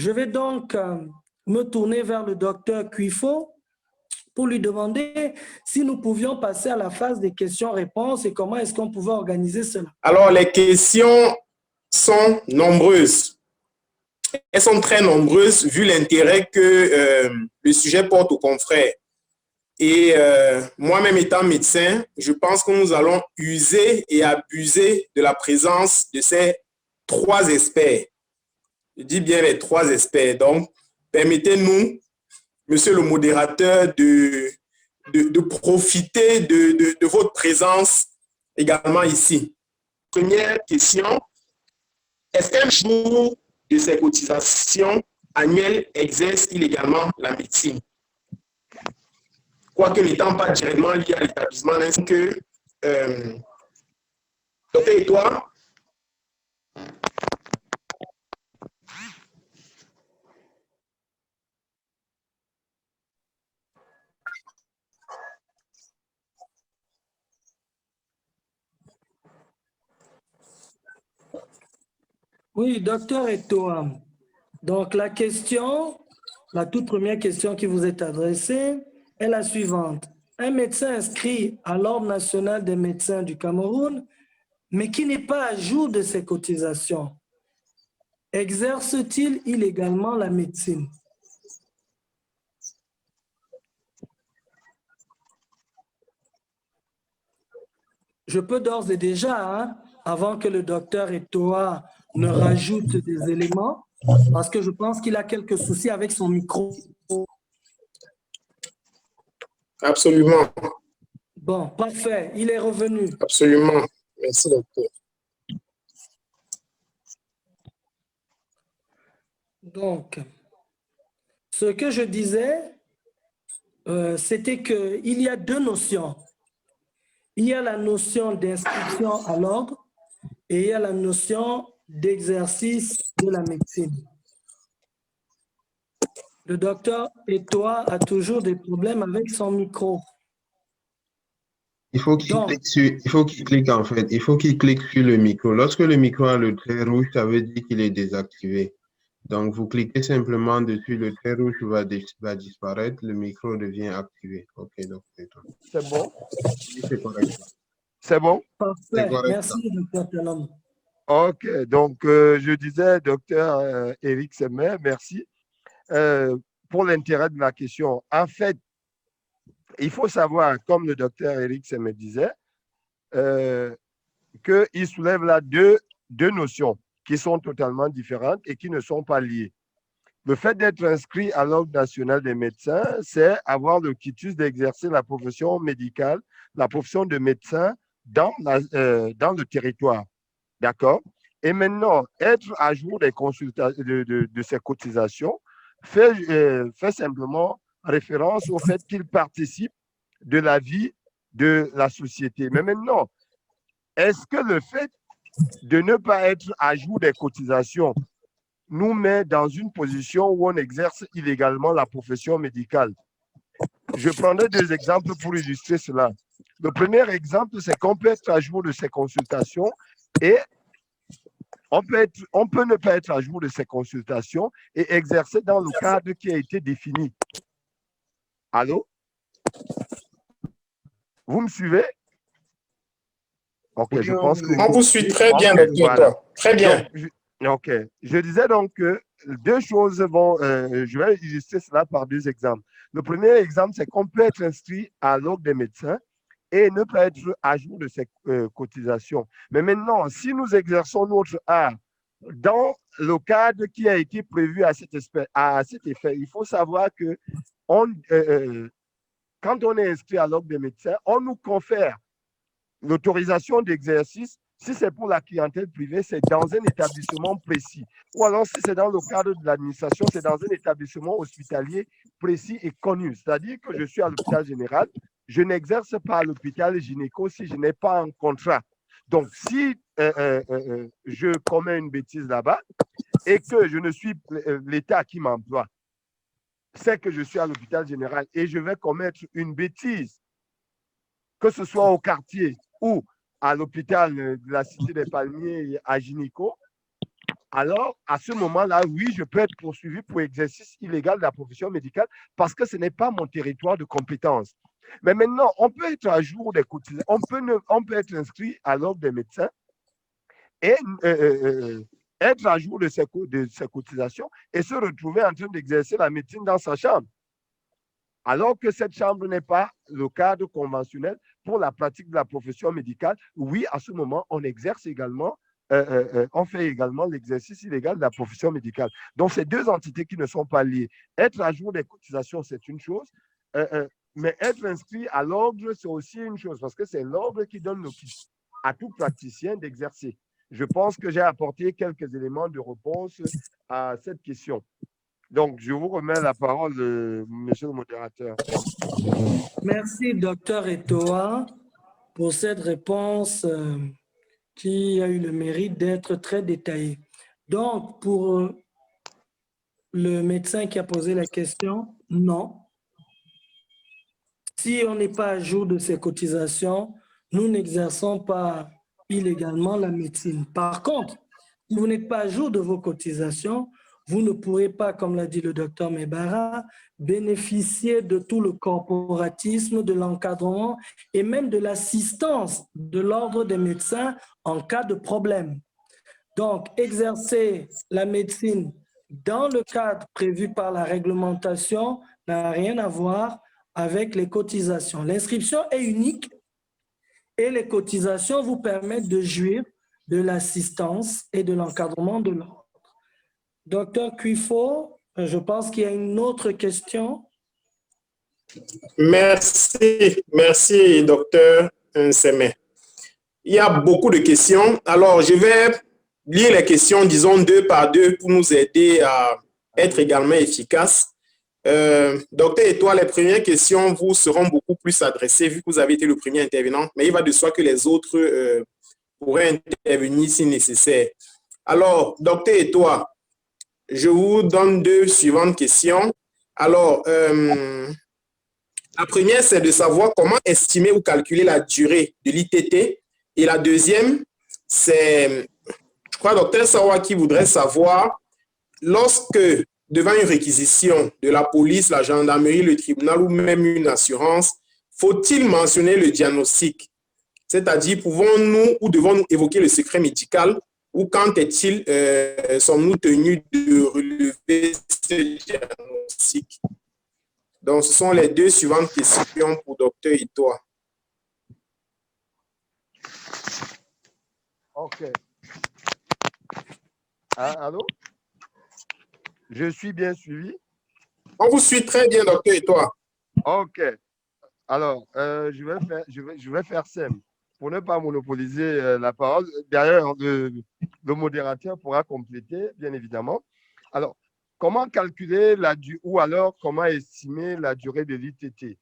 Je vais donc me tourner vers le docteur Cuifo pour lui demander si nous pouvions passer à la phase des questions-réponses et comment est-ce qu'on pouvait organiser cela. Alors, les questions sont nombreuses. Elles sont très nombreuses vu l'intérêt que le sujet porte aux confrères. Et moi-même étant médecin, je pense que nous allons user et abuser de la présence de ces 3 experts. Je dis bien les 3 experts. Donc, permettez-nous, monsieur le modérateur, de profiter de votre présence également ici. Première question, est-ce qu'un jour de ces cotisations annuelles exerce illégalement la médecine? Quoique n'étant pas directement lié à l'établissement, ainsi que docteur et toi? Oui, docteur Etoa. Donc, la toute première question qui vous est adressée est la suivante. Un médecin inscrit à l'Ordre national des médecins du Cameroun, mais qui n'est pas à jour de ses cotisations, exerce-t-il illégalement la médecine? Je peux d'ores et déjà, avant que le docteur Etoa ne rajoute des éléments, parce que je pense qu'il a quelques soucis avec son micro. Absolument. Bon, parfait, il est revenu. Absolument. Merci, docteur. Donc, ce que je disais, c'était qu'il y a 2 notions. Il y a la notion d'inscription à l'ordre et il y a la notion d'exercice de la médecine. Le docteur Etoa a toujours des problèmes avec son micro. Il faut qu'il clique en fait. Il faut qu'il clique sur le micro. Lorsque le micro a le trait rouge, ça veut dire qu'il est désactivé. Donc, vous cliquez simplement dessus, le trait rouge va disparaître, le micro devient activé. OK, donc c'est tout. C'est bon? Oui, c'est correct. C'est bon? Parfait. Merci, docteur Talon. OK, donc je disais, docteur Éric Semer, merci pour l'intérêt de la question. En fait, il faut savoir, comme le docteur Éric Semer disait, qu'il soulève là deux notions qui sont totalement différentes et qui ne sont pas liées. Le fait d'être inscrit à l'Ordre national des médecins, c'est avoir le quitus d'exercer la profession médicale, la profession de médecin dans le territoire. D'accord? Et maintenant, être à jour des de ces cotisations fait simplement référence au fait qu'il participe de la vie de la société. Mais maintenant, est-ce que le fait de ne pas être à jour des cotisations nous met dans une position où on exerce illégalement la profession médicale? Je prendrai 2 exemples pour illustrer cela. Le premier exemple, c'est qu'on peut être à jour de ses consultations et on peut ne pas être à jour de ses consultations et exercer dans le cadre qui a été défini. Allô? Vous me suivez? Ok, je pense que... On vous suit très bien, docteur. Voilà. Très bien. Ok. Je disais donc que 2 choses vont... je vais illustrer cela par 2 exemples. Le premier exemple, c'est qu'on peut être inscrit à l'ordre des médecins et ne pas être à jour de ses cotisations. Mais maintenant, si nous exerçons notre art dans le cadre qui a été prévu à cet effet, il faut savoir que quand on est inscrit à l'ordre des médecins, on nous confère l'autorisation d'exercice. Si c'est pour la clientèle privée, c'est dans un établissement précis. Ou alors, si c'est dans le cadre de l'administration, c'est dans un établissement hospitalier précis et connu. C'est-à-dire que je suis à l'hôpital général, je n'exerce pas à l'hôpital gynéco si je n'ai pas un contrat. Donc, si je commets une bêtise là-bas et que je ne suis l'État qui m'emploie, c'est que je suis à l'hôpital général et je vais commettre une bêtise, que ce soit au quartier ou à l'hôpital de la Cité des Palmiers à Gynéco, alors à ce moment-là, oui, je peux être poursuivi pour exercice illégal de la profession médicale parce que ce n'est pas mon territoire de compétence. Mais maintenant, on peut être à jour des cotisations, on peut être inscrit à l'ordre des médecins et être à jour de ses cotisations et se retrouver en train d'exercer la médecine dans sa chambre. Alors que cette chambre n'est pas le cadre conventionnel pour la pratique de la profession médicale, oui, à ce moment, on exerce également, on fait également l'exercice illégal de la profession médicale. Donc, ces deux entités qui ne sont pas liées. Être à jour des cotisations, c'est une chose, mais être inscrit à l'ordre, c'est aussi une chose, parce que c'est l'ordre qui donne le kit à tout praticien d'exercer. Je pense que j'ai apporté quelques éléments de réponse à cette question. Donc, je vous remets la parole, monsieur le modérateur. Merci, docteur Etoa, pour cette réponse qui a eu le mérite d'être très détaillée. Donc, pour le médecin qui a posé la question, non. Si on n'est pas à jour de ses cotisations, nous n'exerçons pas illégalement la médecine. Par contre, si vous n'êtes pas à jour de vos cotisations, vous ne pourrez pas, comme l'a dit le docteur Mebara, bénéficier de tout le corporatisme, de l'encadrement et même de l'assistance de l'ordre des médecins en cas de problème. Donc, exercer la médecine dans le cadre prévu par la réglementation n'a rien à voir avec les cotisations. L'inscription est unique et les cotisations vous permettent de jouir de l'assistance et de l'encadrement de l'ordre. Docteur Cuifo, je pense qu'il y a une autre question. Merci, docteur Nsemé. Il y a beaucoup de questions. Alors, je vais lire les questions, disons, 2 par 2 pour nous aider à être également efficaces. Docteur Etoa, les premières questions vous seront beaucoup plus adressées vu que vous avez été le premier intervenant, mais il va de soi que les autres pourraient intervenir si nécessaire. Alors, docteur Etoa, je vous donne 2 suivantes questions. Alors, la première, c'est de savoir comment estimer ou calculer la durée de l'ITT. Et la deuxième, c'est, je crois, docteur Sawa qui voudrait savoir, lorsque devant une réquisition de la police, la gendarmerie, le tribunal ou même une assurance, faut-il mentionner le diagnostic? C'est-à-dire, pouvons-nous ou devons-nous évoquer le secret médical ou quand est-il, sommes-nous tenus de relever ce diagnostic? Donc, ce sont les 2 suivantes questions pour docteur Etoa. OK. Allô? Je suis bien suivi? On vous suit très bien, docteur Etoa. OK. Alors, je vais faire simple. Pour ne pas monopoliser la parole, d'ailleurs, le modérateur pourra compléter, bien évidemment. Alors, comment calculer ou alors comment estimer la durée de l'ITT?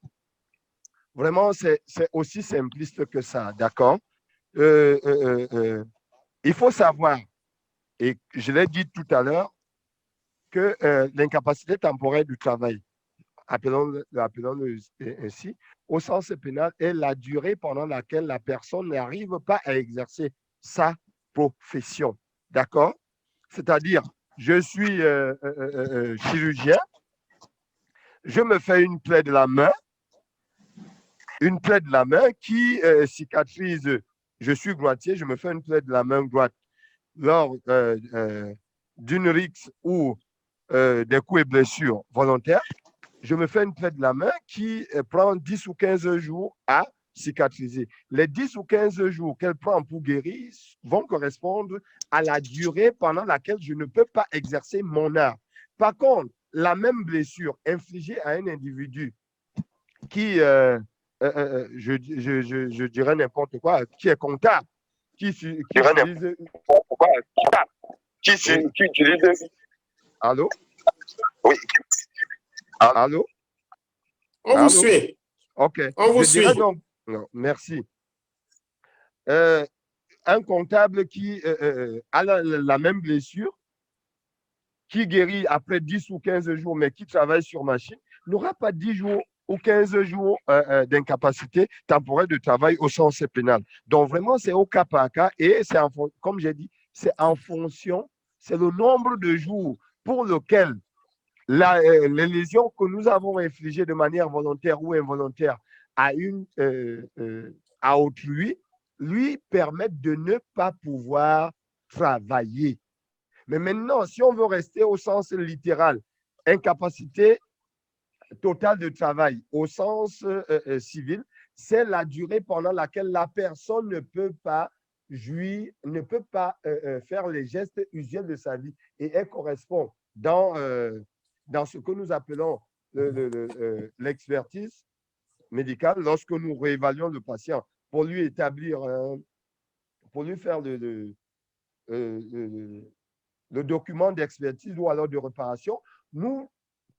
Vraiment, c'est aussi simpliste que ça, d'accord? Il faut savoir, et je l'ai dit tout à l'heure, que l'incapacité temporaire du travail, appelons-le ainsi, au sens pénal, est la durée pendant laquelle la personne n'arrive pas à exercer sa profession. D'accord? C'est-à-dire, je suis chirurgien, je me fais une plaie de la main qui cicatrise. Je suis droitier, je me fais une plaie de la main droite lors d'une rixe ou des coups et blessures volontaires. Je me fais une plaie de la main qui prend 10 ou 15 jours à cicatriser. Les 10 ou 15 jours qu'elle prend pour guérir vont correspondre à la durée pendant laquelle je ne peux pas exercer mon art. Par contre, la même blessure infligée à un individu qui, je dirais n'importe quoi, qui est comptable, qui utilise... Allô? Oui. Allô? On vous suit. OK. On vous suit. Donc, non, merci. Un comptable qui a la même blessure, qui guérit après 10 ou 15 jours, mais qui travaille sur machine, n'aura pas 10 jours ou 15 jours d'incapacité temporaire de travail au sens pénal. Donc, vraiment, c'est au cas par cas et c'est, comme j'ai dit, c'est en fonction c'est le nombre de jours pour lequel les lésions que nous avons infligées de manière volontaire ou involontaire à autrui lui permettent de ne pas pouvoir travailler. Mais maintenant, si on veut rester au sens littéral, incapacité totale de travail au sens civil, c'est la durée pendant laquelle la personne ne peut pas jouir, ne peut pas faire les gestes usuels de sa vie. Et elle correspond dans ce que nous appelons l'expertise médicale lorsque nous réévaluons le patient pour lui établir, pour lui faire le document d'expertise ou alors de réparation, nous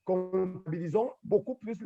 comptabilisons beaucoup plus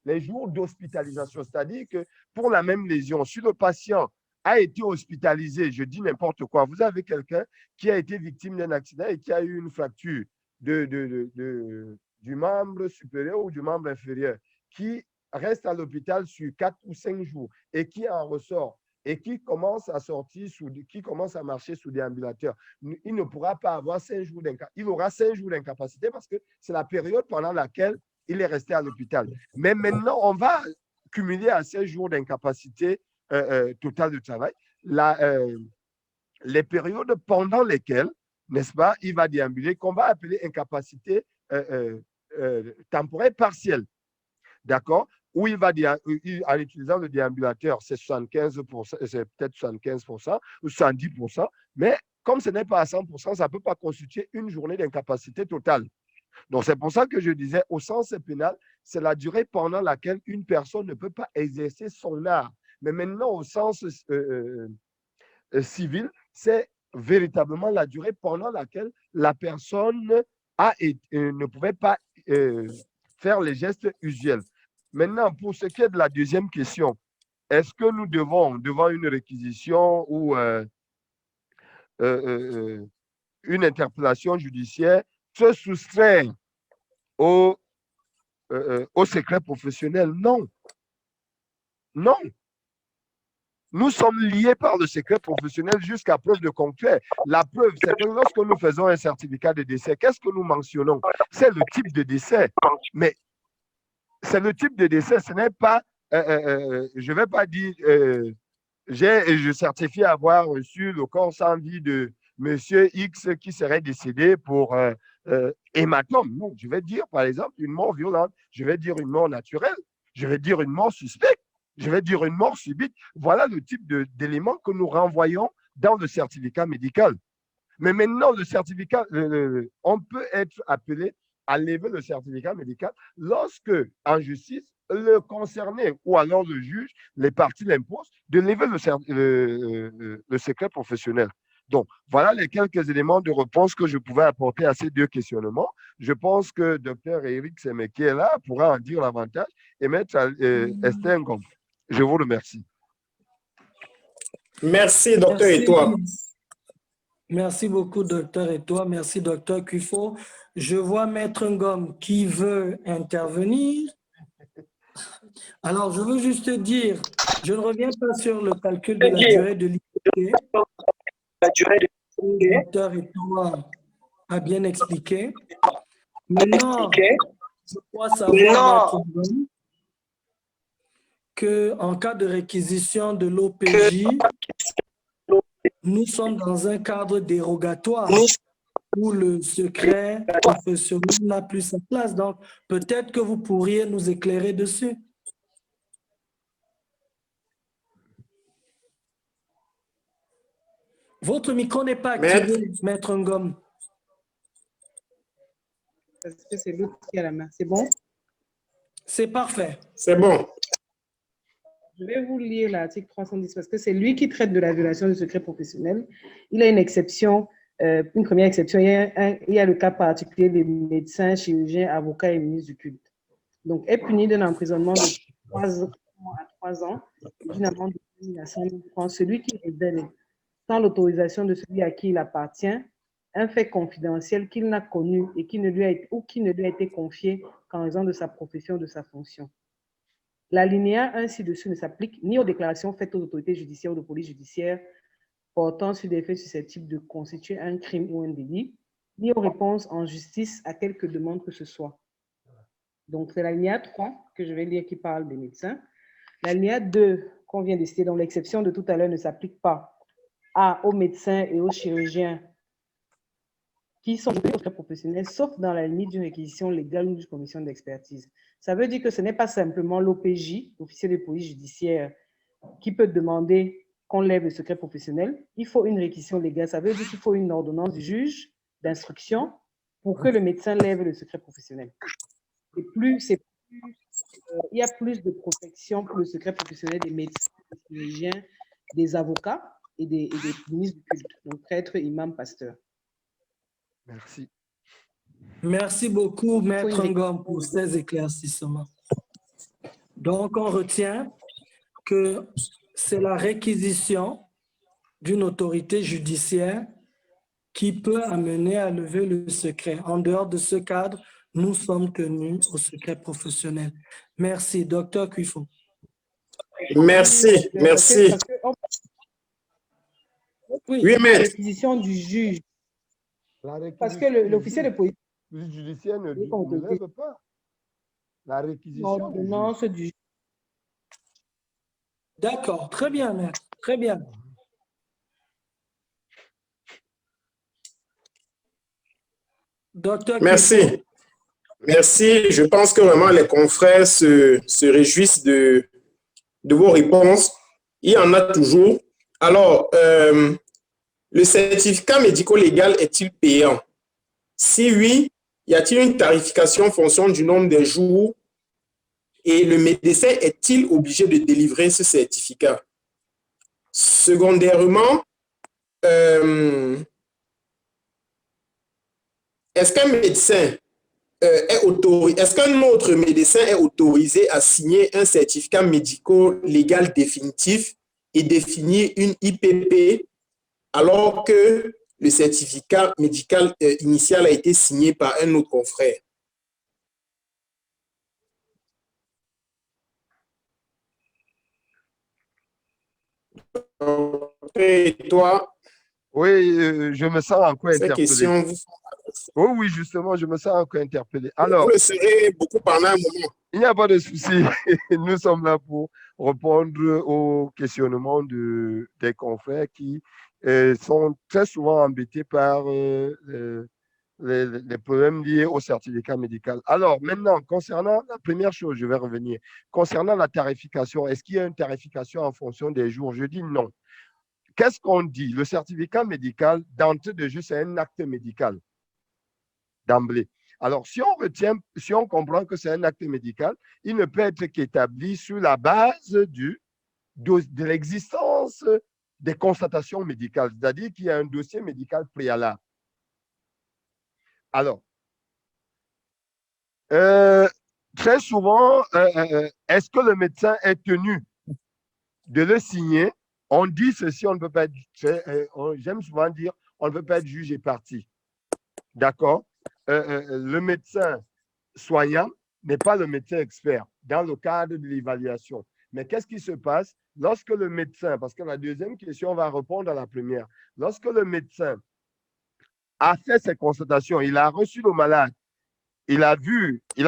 les jours d'hospitalisation. C'est-à-dire que pour la même lésion, si le patient a été hospitalisé, je dis n'importe quoi, vous avez quelqu'un qui a été victime d'un accident et qui a eu une fracture du membre supérieur ou du membre inférieur, qui reste à l'hôpital sur 4 ou 5 jours et qui en ressort et qui commence à sortir, qui commence à marcher sous déambulateur, il ne pourra pas avoir 5 jours d'incapacité. Il aura 5 jours d'incapacité parce que c'est la période pendant laquelle il est resté à l'hôpital. Mais maintenant, on va cumuler à 16 jours d'incapacité totale de travail les périodes pendant lesquelles, n'est-ce pas, il va déambuler, qu'on va appeler incapacité temporaire partielle. D'accord? Où il va en utilisant le déambulateur, c'est 75%, c'est peut-être 75% ou 70%, mais comme ce n'est pas à 100%, ça ne peut pas constituer une journée d'incapacité totale. Donc, c'est pour ça que je disais, au sens pénal, c'est la durée pendant laquelle une personne ne peut pas exercer son art. Mais maintenant, au sens civil, c'est véritablement la durée pendant laquelle la personne ne pouvait pas faire les gestes usuels. Maintenant, pour ce qui est de la deuxième question, est-ce que nous devons, devant une réquisition ou une interpellation judiciaire, se soustraire au secret professionnel? Non. Non. Nous sommes liés par le secret professionnel jusqu'à preuve de contraire. La preuve, c'est que lorsque nous faisons un certificat de décès, qu'est-ce que nous mentionnons? C'est le type de décès. Mais c'est le type de décès, ce n'est pas, je ne vais pas dire, je certifie avoir reçu le corps sans vie de monsieur X qui serait décédé pour hématome. Non, je vais dire, par exemple, une mort violente. Je vais dire une mort naturelle. Je vais dire une mort suspecte. Je vais dire une mort subite. Voilà le type d'éléments que nous renvoyons dans le certificat médical. Mais maintenant, le certificat, on peut être appelé à lever le certificat médical lorsque, en justice, le concerné ou alors le juge, les parties l'imposent de lever le secret professionnel. Donc, voilà les quelques éléments de réponse que je pouvais apporter à ces deux questionnements. Je pense que Dr. Eric Semé, qui est là, pourra en dire davantage et mettre Esther Ngom. Je vous remercie. Merci, docteur Etoile. Merci beaucoup, docteur Etoile. Merci, docteur Kufo. Je vois Maître Ngom qui veut intervenir. Alors, je veux juste dire, je ne reviens pas sur le calcul de la durée de l'ITT. Le docteur Etoile a bien expliqué. Maintenant, je crois savoir, Maître Ngom, qu'en cas de réquisition de l'OPJ, nous sommes dans un cadre dérogatoire où le secret professionnel n'a plus sa place. Donc, peut-être que vous pourriez nous éclairer dessus. Votre micro n'est pas activé, Maître Ngom. Parce que c'est l'autre qui a la main. C'est bon? C'est parfait. C'est bon. Je vais vous lire l'article 310 parce que c'est lui qui traite de la violation du secret professionnel. Il a une exception, une première exception. Il y a le cas particulier des médecins, chirurgiens, avocats et ministres du culte. Donc, est puni d'un emprisonnement de 3 ans à 3 ans et d'une amende de 1 500 francs. Celui qui révèle, sans l'autorisation de celui à qui il appartient, un fait confidentiel qu'il n'a connu et qui ne lui a été confié qu'en raison de sa profession ou de sa fonction. L'alinéa 1 ci-dessus ne s'applique ni aux déclarations faites aux autorités judiciaires ou de police judiciaire portant sur des faits susceptibles de constituer un crime ou un délit, ni aux réponses en justice à quelque demande que ce soit. Donc, c'est l'alinéa 3 que je vais lire qui parle des médecins. L'alinéa 2 qu'on vient de citer, dont l'exception de tout à l'heure ne s'applique pas aux médecins et aux chirurgiens qui sont des professionnels, sauf dans la limite d'une réquisition légale ou d'une commission d'expertise. Ça veut dire que ce n'est pas simplement l'OPJ, l'officier de police judiciaire, qui peut demander qu'on lève le secret professionnel. Il faut une réquisition légale. Ça veut dire qu'il faut une ordonnance du juge d'instruction pour que le médecin lève le secret professionnel. Et il y a plus de protection pour le secret professionnel des médecins, des chirurgiens, des avocats et des ministres du culte, donc prêtres, imams, pasteurs. Merci. Merci beaucoup, Maître Ngom, pour ces éclaircissements. Donc, on retient que c'est la réquisition d'une autorité judiciaire qui peut amener à lever le secret. En dehors de ce cadre, nous sommes tenus au secret professionnel. Merci, Docteur Cuiffon. Merci, merci. Oui, Oui, la maître. réquisition du juge. Parce que l'officier de police judiciaire ne lève pas la réquisition l'ordonnance du juge. D'accord, très bien, maître, très bien. Docteur Merci. Cuiffon. Merci. Je pense que vraiment les confrères se réjouissent de vos réponses. Il y en a toujours. Alors, le certificat médico-légal est-il payant? Si oui, y a-t-il une tarification en fonction du nombre de jours? Et le médecin est-il obligé de délivrer ce certificat? Secondairement, est-ce qu'un médecin est-ce qu'un autre médecin est autorisé à signer un certificat médico-légal définitif et définir une IPP alors que le certificat médical initial a été signé par un autre confrère? Et toi? Oui, je me sens encore Ces interpellé. questions, Oh oui, justement, je me sens encore interpellé. Alors, vous le serez beaucoup pendant un moment. il n'y a pas de souci. Nous sommes là pour répondre aux questionnements des confrères qui sont très souvent embêtés par les problèmes liés au certificat médical. Alors, maintenant, concernant la première chose, je vais revenir. Concernant la tarification, est-ce qu'il y a une tarification en fonction des jours? Je dis non. Qu'est-ce qu'on dit? Le certificat médical, d'entrée de jeu, c'est un acte médical d'emblée. Alors, si on comprend que c'est un acte médical, il ne peut être qu'établi sur la base de l'existence des constatations médicales, c'est-à-dire qu'il y a un dossier médical préalable. Alors, très souvent, est-ce que le médecin est tenu de le signer? On dit ceci, on ne peut pas être, j'aime souvent dire, on ne peut pas être juge et partie. D'accord? Le médecin soignant n'est pas le médecin expert dans le cadre de l'évaluation. Mais qu'est-ce qui se passe lorsque le médecin, parce que la deuxième question va répondre à la première, lorsque le médecin a fait ses constatations, il a reçu le malade, il a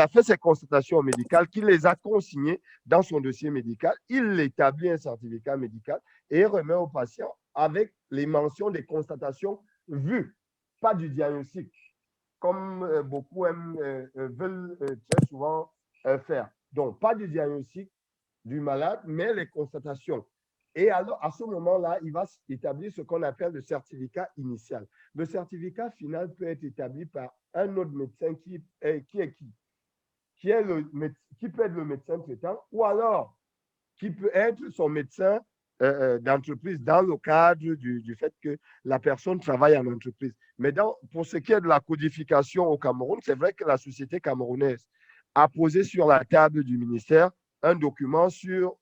fait ses constatations médicales, qu'il les a consignées dans son dossier médical, il établit un certificat médical et remet au patient avec les mentions des constatations vues, pas du diagnostic, comme beaucoup veulent très souvent faire. Donc, pas du diagnostic du malade, mais les constatations. Et alors, à ce moment-là, il va établir ce qu'on appelle le certificat initial. Le certificat final peut être établi par un autre médecin qui peut être le médecin traitant ou alors qui peut être son médecin d'entreprise dans le cadre du fait que la personne travaille en entreprise. Mais pour ce qui est de la codification au Cameroun, c'est vrai que la société camerounaise a posé sur la table du ministère un document sur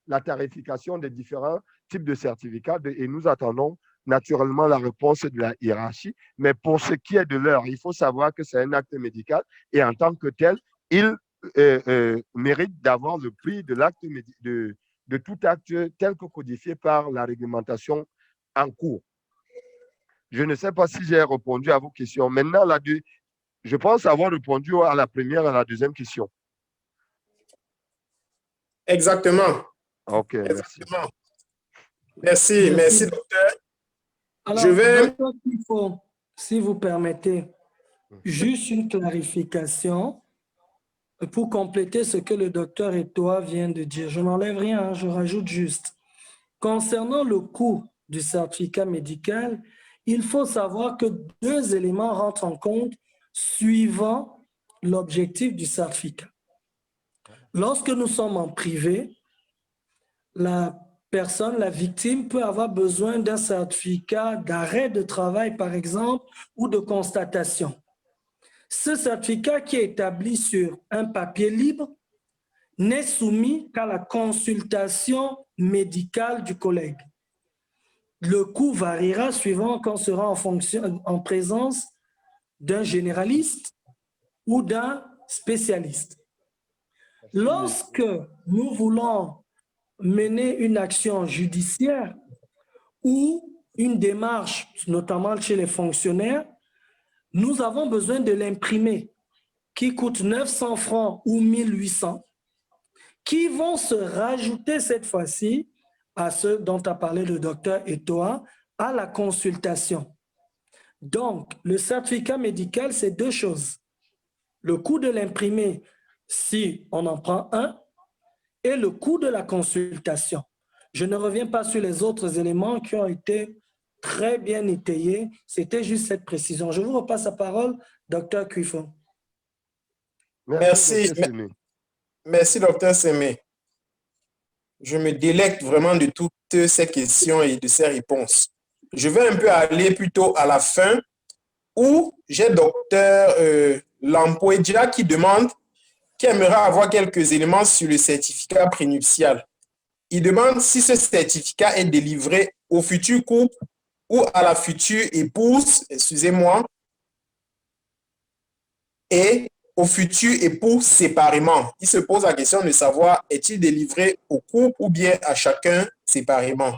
la tarification des différents types de certificats et nous attendons naturellement la réponse de la hiérarchie. Mais pour ce qui est de l'heure, il faut savoir que c'est un acte médical et en tant que tel, il mérite d'avoir le prix de l'acte de tout acte tel que codifié par la réglementation en cours. Je ne sais pas si j'ai répondu à vos questions. Maintenant, je pense avoir répondu à la première et à la deuxième question. Exactement. OK, merci. Exactement. Merci, docteur. Alors, Je vais... docteur Kifo, si vous permettez, juste une clarification pour compléter ce que le docteur Etoa vient de dire. Je n'enlève rien, hein, je rajoute juste. Concernant le coût du certificat médical, il faut savoir que 2 éléments rentrent en compte suivant l'objectif du certificat. Lorsque nous sommes en privé, la personne, la victime, peut avoir besoin d'un certificat d'arrêt de travail, par exemple, ou de constatation. Ce certificat qui est établi sur un papier libre n'est soumis qu'à la consultation médicale du collègue. Le coût variera suivant qu'on sera en présence d'un généraliste ou d'un spécialiste. Lorsque nous voulons mener une action judiciaire ou une démarche, notamment chez les fonctionnaires, nous avons besoin de l'imprimer, qui coûte 900 francs ou 1800, qui vont se rajouter cette fois-ci à ceux dont a parlé le docteur Etoa, à la consultation. Donc, le certificat médical, c'est 2 choses. Le coût de l'imprimer, si on en prend un, et le coût de la consultation. Je ne reviens pas sur les autres éléments qui ont été très bien étayés. C'était juste cette précision. Je vous repasse la parole, docteur Kifo. Merci, docteur Semé. Je me délecte vraiment de toutes ces questions et de ces réponses. Je vais un peu aller plutôt à la fin où j'ai docteur Lampoedja qui aimerait avoir quelques éléments sur le certificat prénuptial. Il demande si ce certificat est délivré au futur couple ou à la future épouse, excusez-moi, et au futur époux séparément. Il se pose la question de savoir, est-il délivré au couple ou bien à chacun séparément?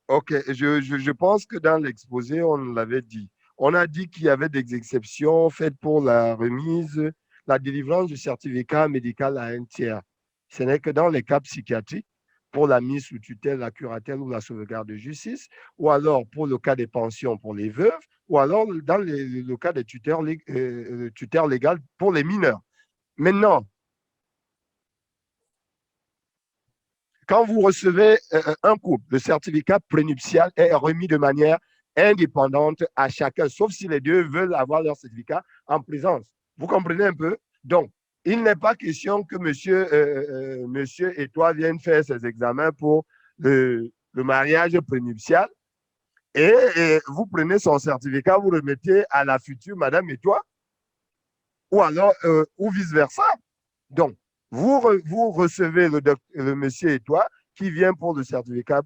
OK, je pense que dans l'exposé, on l'avait dit. On a dit qu'il y avait des exceptions faites pour la remise, la délivrance du certificat médical à un tiers. Ce n'est que dans les cas psychiatriques, pour la mise sous tutelle, la curatelle ou la sauvegarde de justice, ou alors pour le cas des pensions pour les veuves, ou alors dans le cas des tuteurs légales pour les mineurs. Maintenant, quand vous recevez un couple, le certificat prénuptial est remis de manière indépendante à chacun, sauf si les deux veulent avoir leur certificat en présence. Vous comprenez un peu? Donc, il n'est pas question que monsieur Etoa vienne faire ses examens pour le mariage prénuptial et vous prenez son certificat, vous remettez à la future madame Etoa ou alors ou vice-versa. Donc, vous recevez le monsieur Etoa qui vient pour le certificat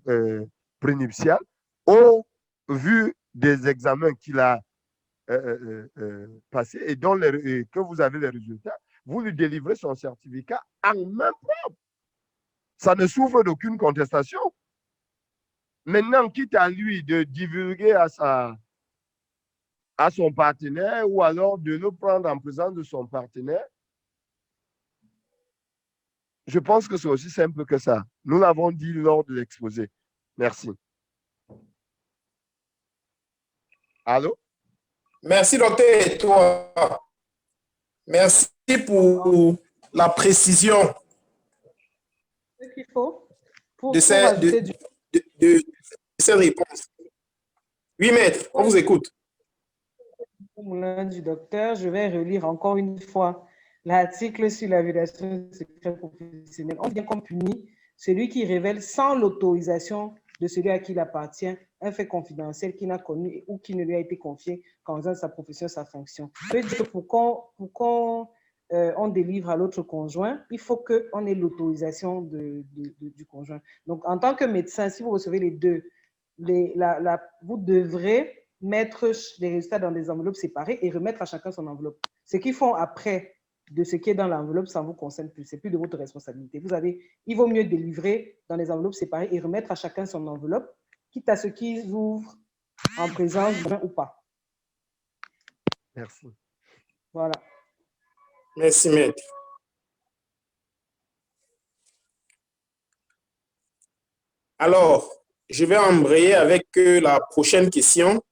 prénuptial au vu des examens qu'il a passés et que vous avez les résultats, vous lui délivrez son certificat en main propre. Ça ne souffre d'aucune contestation. Maintenant, quitte à lui de divulguer à son partenaire ou alors de le prendre en présence de son partenaire, je pense que c'est aussi simple que ça. Nous l'avons dit lors de l'exposé. Merci. Allô? Merci, docteur Etoa. Merci pour la précision qu'il faut de cette réponse. Oui, maître, on vous écoute. Du docteur, je vais relire encore une fois l'article sur la violation du secret professionnel. On vient comme punit celui qui révèle sans l'autorisation de celui à qui il appartient un fait confidentiel qu'il n'a connu ou qui ne lui a été confié qu'en faisant de sa profession, sa fonction. Ça veut dire que pour qu'on délivre à l'autre conjoint, il faut qu'on ait l'autorisation du conjoint. Donc, en tant que médecin, si vous recevez les deux, vous devrez mettre les résultats dans des enveloppes séparées et remettre à chacun son enveloppe. Ce qu'ils font après, de ce qui est dans l'enveloppe, ça ne vous concerne plus. Ce n'est plus de votre responsabilité. Il vaut mieux délivrer dans les enveloppes séparées et remettre à chacun son enveloppe, quitte à ce qu'ils ouvrent en présence ou pas. Merci. Voilà. Merci, maître. Alors, je vais embrayer avec la prochaine question.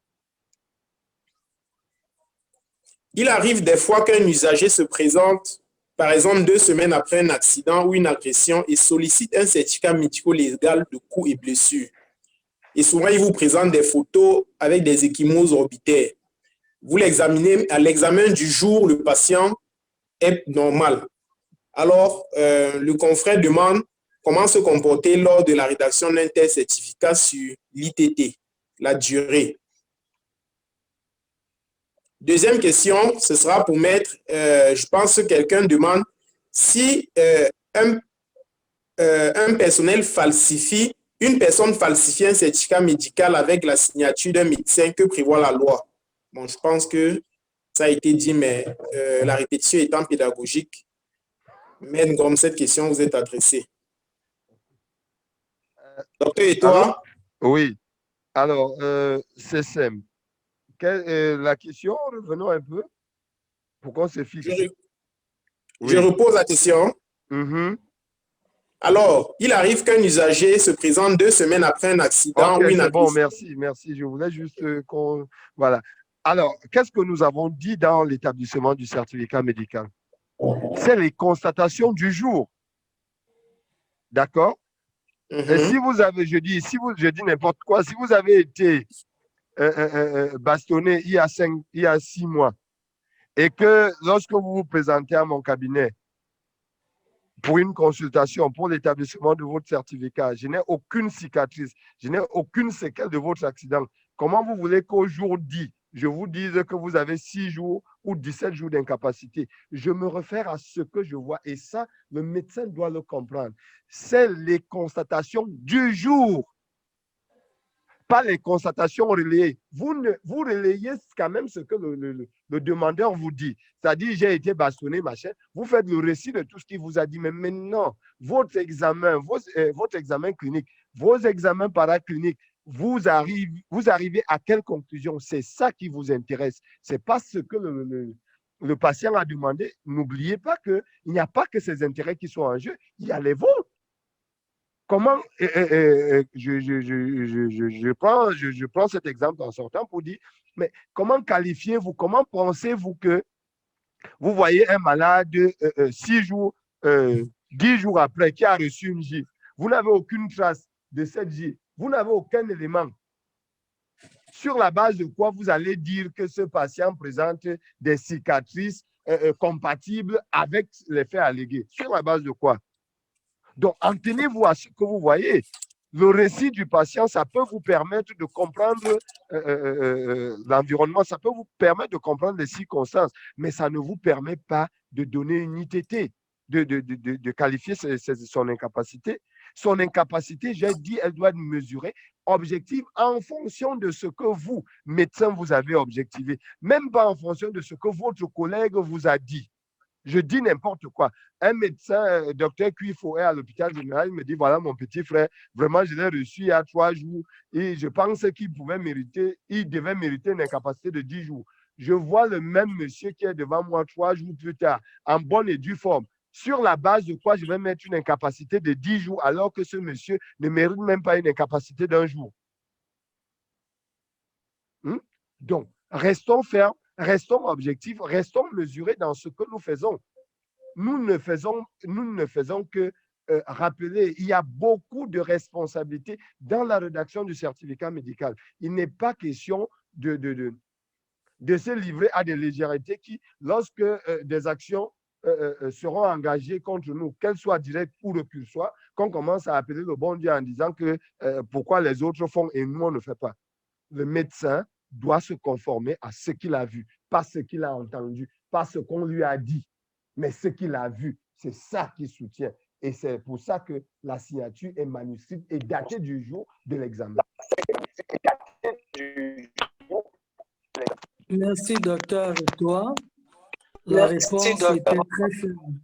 Il arrive des fois qu'un usager se présente, par exemple 2 semaines après un accident ou une agression et sollicite un certificat médico-légal de coups et blessures. Et souvent, il vous présente des photos avec des ecchymoses orbitaires. Vous l'examinez, à l'examen du jour, le patient est normal. Alors, le confrère demande comment se comporter lors de la rédaction d'un tel certificat sur l'ITT, la durée. Deuxième question, ce sera pour maître, je pense que quelqu'un demande si un personnel falsifie, une personne falsifie un certificat médical avec la signature d'un médecin, que prévoit la loi? Bon, je pense que ça a été dit, mais la répétition étant pédagogique, Maître Ngom, cette question vous est adressée. Docteur, et toi? Oui. Alors, c'est simple. La question, revenons un peu. Pourquoi on se fixe? Je repose la question. Alors, il arrive qu'un usager se présente 2 semaines après un accident ou une agression. Bon, merci. Je voulais juste qu'on... Voilà. Alors, qu'est-ce que nous avons dit dans l'établissement du certificat médical? C'est les constatations du jour. D'accord? Et si vous avez, je dis n'importe quoi, si vous avez été bastonné il y a 6 mois et que lorsque vous vous présentez à mon cabinet pour une consultation, pour l'établissement de votre certificat, je n'ai aucune cicatrice, je n'ai aucune séquelle de votre accident, comment vous voulez qu'au jour dit, je vous dise que vous avez 6 jours ou 17 jours d'incapacité? Je me réfère à ce que je vois et ça, le médecin doit le comprendre. C'est les constatations du jour, pas les constatations relayées. Vous relayez quand même ce que le demandeur vous dit. C'est-à-dire, j'ai été bastonné, machin. Vous faites le récit de tout ce qu'il vous a dit. Mais maintenant, votre examen clinique, vos examens paracliniques, vous arrivez à quelle conclusion? C'est ça qui vous intéresse. Ce n'est pas ce que le patient a demandé. N'oubliez pas qu'il n'y a pas que ses intérêts qui sont en jeu, il y a les vôtres. Comment, je prends cet exemple en sortant pour dire, mais comment qualifiez-vous, comment pensez-vous que vous voyez un malade 6 jours, 10 jours après qui a reçu une J, vous n'avez aucune trace de cette J, vous n'avez aucun élément. Sur la base de quoi vous allez dire que ce patient présente des cicatrices compatibles avec les faits allégués? Sur la base de quoi? Donc, en tenez-vous à ce que vous voyez. Le récit du patient, ça peut vous permettre de comprendre l'environnement, ça peut vous permettre de comprendre les circonstances, mais ça ne vous permet pas de donner une ITT, de qualifier son incapacité. Son incapacité, j'ai dit, elle doit être mesurée, objective en fonction de ce que vous, médecin, vous avez objectivé, même pas en fonction de ce que votre collègue vous a dit. Je dis n'importe quoi. Un médecin, docteur Cuifoé à l'hôpital général, il me dit, voilà mon petit frère, vraiment je l'ai reçu il y a 3 jours et je pense qu'il devait mériter une incapacité de 10 jours. Je vois le même monsieur qui est devant moi 3 jours plus tard, en bonne et due forme. Sur la base de quoi je vais mettre une incapacité de 10 jours alors que ce monsieur ne mérite même pas une incapacité d'1 jour. Donc, restons fermes. Restons objectifs, restons mesurés dans ce que nous faisons. Nous ne faisons que rappeler, il y a beaucoup de responsabilités dans la rédaction du certificat médical. Il n'est pas question de se livrer à des légèretés qui, lorsque des actions seront engagées contre nous, qu'elles soient directes ou récursoires, qu'on commence à appeler le bon Dieu en disant que pourquoi les autres font et nous, on ne fait pas. Le médecin doit se conformer à ce qu'il a vu, pas ce qu'il a entendu, pas ce qu'on lui a dit, mais ce qu'il a vu. C'est ça qui soutient. Et c'est pour ça que la signature est manuscrite et datée du jour de l'examen. Merci, docteur. Et toi? La Merci, réponse était docteur. très ferme.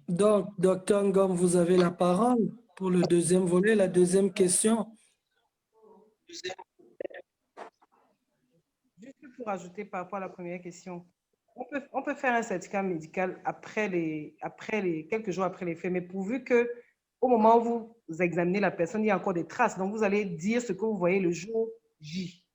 Donc, docteur Ngom, vous avez la parole pour le deuxième volet, la deuxième question. Juste pour ajouter par rapport à la première question, on peut faire un certificat médical quelques jours après les faits, mais pourvu que au moment où vous examinez la personne, il y a encore des traces. Donc, vous allez dire ce que vous voyez le jour J.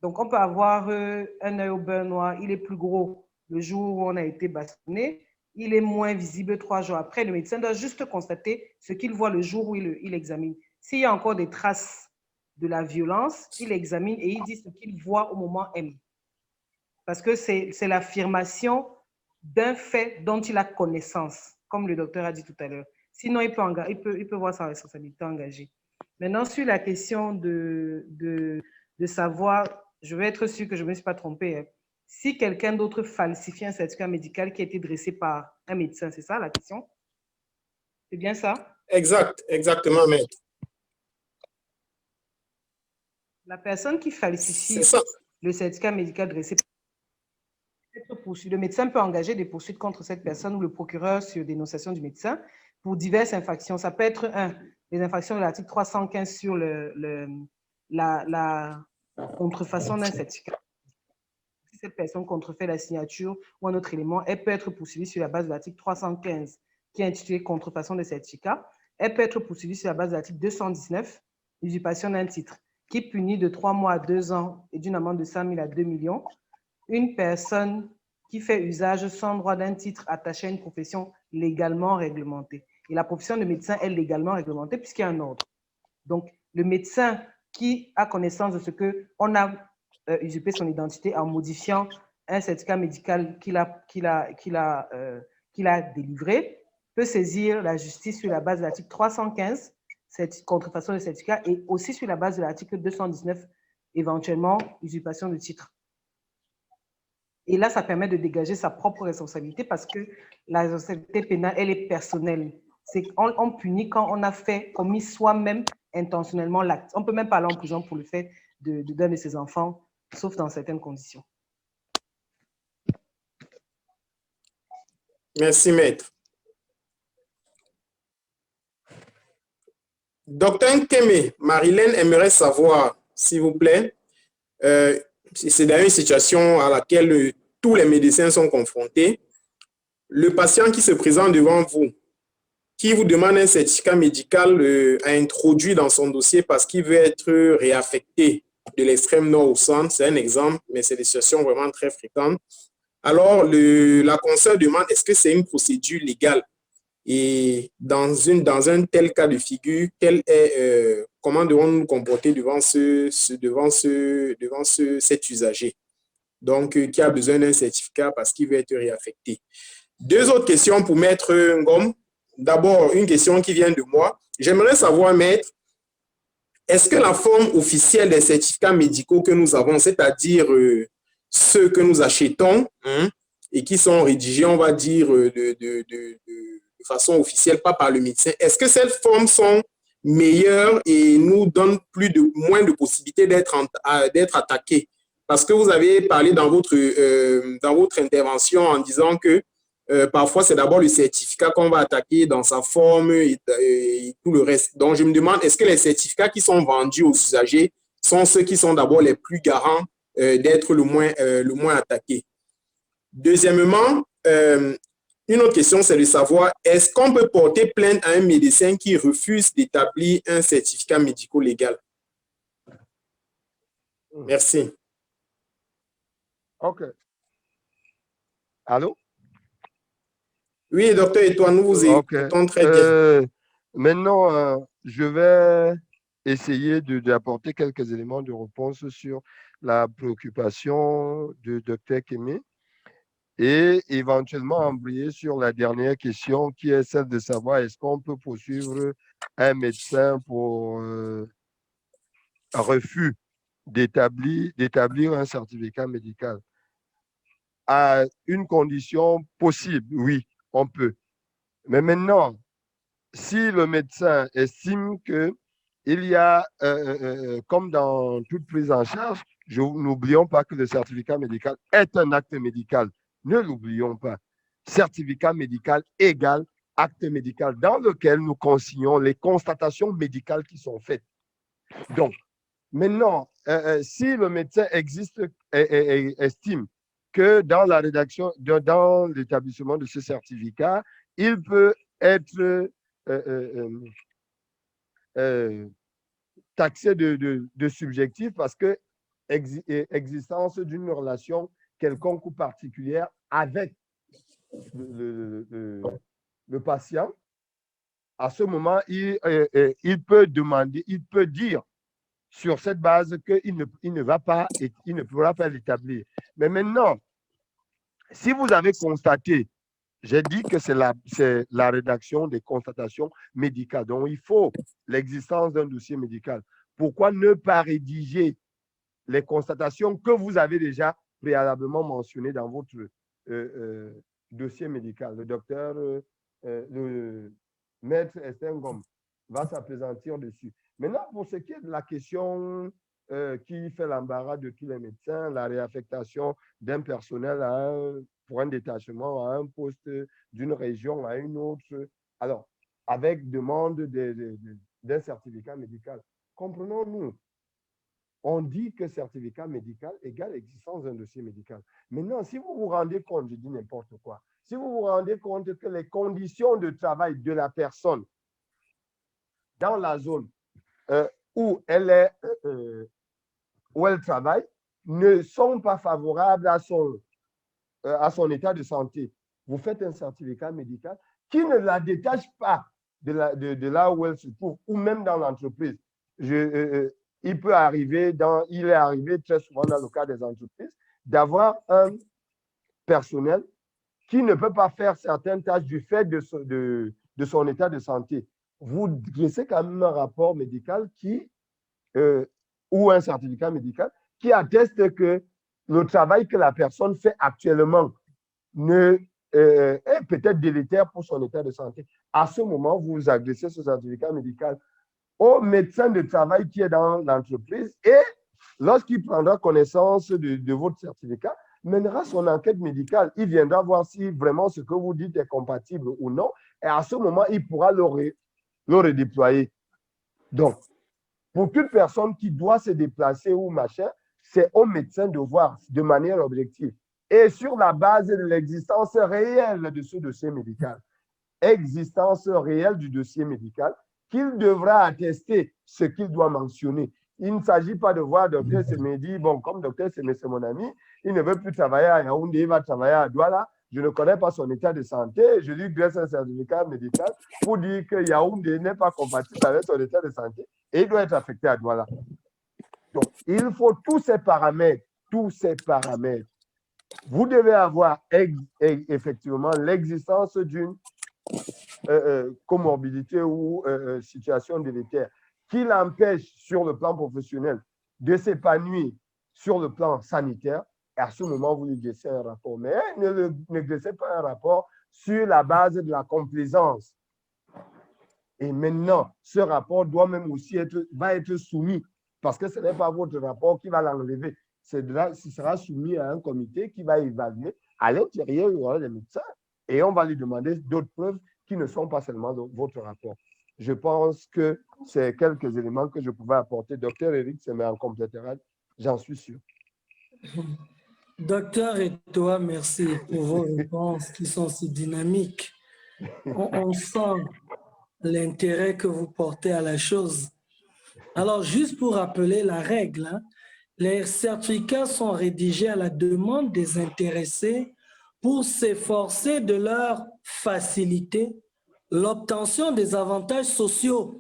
Donc, on peut avoir un œil au beurre noir, il est plus gros le jour où on a été bastonné, il est moins visible 3 jours après. Le médecin doit juste constater ce qu'il voit le jour où il examine. S'il y a encore des traces de la violence, il examine et il dit ce qu'il voit au moment M. Parce que c'est l'affirmation d'un fait dont il a connaissance, comme le docteur a dit tout à l'heure. Sinon, il peut voir sa responsabilité engagée. Maintenant, sur la question de savoir, je veux être sûr que je ne me suis pas trompée, hein. Si quelqu'un d'autre falsifie un certificat médical qui a été dressé par un médecin, c'est ça la question? C'est bien ça? Exactement, maître. La personne qui falsifie le certificat médical dressé par le médecin peut engager des poursuites contre cette personne ou le procureur sur dénonciation du médecin pour diverses infractions. Ça peut être les infractions de l'article 315 sur la contrefaçon d'un certificat. Si cette personne contrefait la signature ou un autre élément, elle peut être poursuivie sur la base de l'article 315 qui est intitulé contrefaçon de certificat. Elle peut être poursuivie sur la base de l'article 219, usurpation d'un titre, qui punit de 3 mois à 2 ans et d'une amende de 5 000 à 2 millions une personne qui fait usage sans droit d'un titre attaché à une profession légalement réglementée. Et la profession de médecin est légalement réglementée puisqu'il y a un ordre. Donc, le médecin qui a connaissance de ce qu'on a usurpé son identité en modifiant un certificat médical qu'il a délivré peut saisir la justice sur la base de l'article 315, cette contrefaçon de certificat, et aussi sur la base de l'article 219, éventuellement usurpation de titre. Et là, ça permet de dégager sa propre responsabilité parce que la responsabilité pénale, elle est personnelle. C'est on punit quand on a commis soi-même intentionnellement l'acte. On peut même pas aller en prison pour le fait d'un de ses enfants, sauf dans certaines conditions. Merci, maître. Docteur Nkeme, Marilyn aimerait savoir, s'il vous plaît, c'est dans une situation à laquelle tous les médecins sont confrontés. Le patient qui se présente devant vous, qui vous demande un certificat médical à introduire dans son dossier parce qu'il veut être réaffecté de l'extrême nord au centre, c'est un exemple, mais c'est des situations vraiment très fréquentes. Alors, la consoeur demande, est-ce que c'est une procédure légale? Et dans un tel cas de figure, comment devons-nous nous comporter devant cet usager? Donc, qui a besoin d'un certificat parce qu'il veut être réaffecté. Deux autres questions pour Maître Ngom. D'abord, une question qui vient de moi. J'aimerais savoir, Maître, est-ce que la forme officielle des certificats médicaux que nous avons, c'est-à-dire ceux que nous achetons et qui sont rédigés, on va dire, de façon officielle, pas par le médecin, est-ce que ces formes sont meilleures et nous donnent moins de possibilités d'être attaqués? Parce que vous avez parlé dans votre intervention en disant que parfois, c'est d'abord le certificat qu'on va attaquer dans sa forme et tout le reste. Donc, je me demande, est-ce que les certificats qui sont vendus aux usagers sont ceux qui sont d'abord les plus garants d'être le moins attaqués? Deuxièmement, une autre question, c'est de savoir, est-ce qu'on peut porter plainte à un médecin qui refuse d'établir un certificat médico-légal? Merci. OK. Allô? Oui, docteur, et toi, nous vous écoutons très bien. Maintenant, je vais essayer d'apporter quelques éléments de réponse sur la préoccupation du docteur Kémé et éventuellement embrayer sur la dernière question qui est celle de savoir est-ce qu'on peut poursuivre un médecin pour un refus d'établir un certificat médical. À une condition possible, oui, on peut. Mais maintenant, si le médecin estime qu'il y a, comme dans toute prise en charge, N'oublions pas que le certificat médical est un acte médical. Ne l'oublions pas. Certificat médical égale acte médical dans lequel nous consignons les constatations médicales qui sont faites. Donc, maintenant, si le médecin estime que dans la rédaction, dans l'établissement de ce certificat, il peut être taxé de subjectif parce que existence d'une relation quelconque ou particulière avec le patient, à ce moment, il peut demander, il peut dire sur cette base qu'il ne pourra pas l'établir. Mais maintenant, si vous avez constaté, j'ai dit que c'est la rédaction des constatations médicales. Donc, il faut l'existence d'un dossier médical. Pourquoi ne pas rédiger les constatations que vous avez déjà préalablement mentionnées dans votre dossier médical? Le docteur, le maître Estengom va s'appesantir dessus. Maintenant, pour ce qui est de la question qui fait l'embarras de tous les médecins, la réaffectation d'un personnel pour un détachement à un poste d'une région à une autre, alors, avec demande d'un certificat médical. Comprenons-nous, on dit que certificat médical égale existence d'un dossier médical. Maintenant, si vous vous rendez compte, je dis n'importe quoi, si vous vous rendez compte que les conditions de travail de la personne dans la zone où elle travaille ne sont pas favorables à son état de santé, vous faites un certificat médical qui ne la détache pas de là où elle se trouve, ou même dans l'entreprise. Il est arrivé très souvent dans le cas des entreprises d'avoir un personnel qui ne peut pas faire certaines tâches du fait de son état de santé. Vous dressez quand même un rapport médical ou un certificat médical qui atteste que le travail que la personne fait actuellement est peut-être délétère pour son état de santé. À ce moment, vous adressez ce certificat médical au médecin de travail qui est dans l'entreprise et lorsqu'il prendra connaissance de votre certificat, mènera son enquête médicale. Il viendra voir si vraiment ce que vous dites est compatible ou non et à ce moment, il pourra le redéployer. Donc, pour toute personne qui doit se déplacer ou machin, c'est au médecin de voir de manière objective et sur la base de l'existence réelle de ce dossier médical, existence réelle du dossier médical, qu'il devra attester ce qu'il doit mentionner. Il ne s'agit pas de voir Dr Semedi, bon, comme Dr Semedi, c'est mon ami, il ne veut plus travailler à Yaoundé, il va travailler à Douala. Je ne connais pas son état de santé, je lui dresse un certificat médical pour dire que Yaoundé n'est pas compatible avec son état de santé et il doit être affecté à Douala. Donc, il faut tous ces paramètres. Vous devez avoir effectivement l'existence d'une comorbidité ou situation délétère qui l'empêche sur le plan professionnel de s'épanouir sur le plan sanitaire. Et à ce moment, vous lui dressez un rapport. Mais ne dressez pas un rapport sur la base de la complaisance. Et maintenant, ce rapport doit même aussi va être soumis, parce que ce n'est pas votre rapport qui va l'enlever. Ce sera soumis à un comité qui va évaluer. À l'intérieur, il y aura des médecins et on va lui demander d'autres preuves qui ne sont pas seulement votre rapport. Je pense que c'est quelques éléments que je pouvais apporter. Docteur Eric Semer complétera, j'en suis sûr. Docteur Etoa, merci pour vos réponses qui sont si dynamiques. On sent l'intérêt que vous portez à la chose. Alors, juste pour rappeler la règle, hein, les certificats sont rédigés à la demande des intéressés pour s'efforcer de leur faciliter l'obtention des avantages sociaux.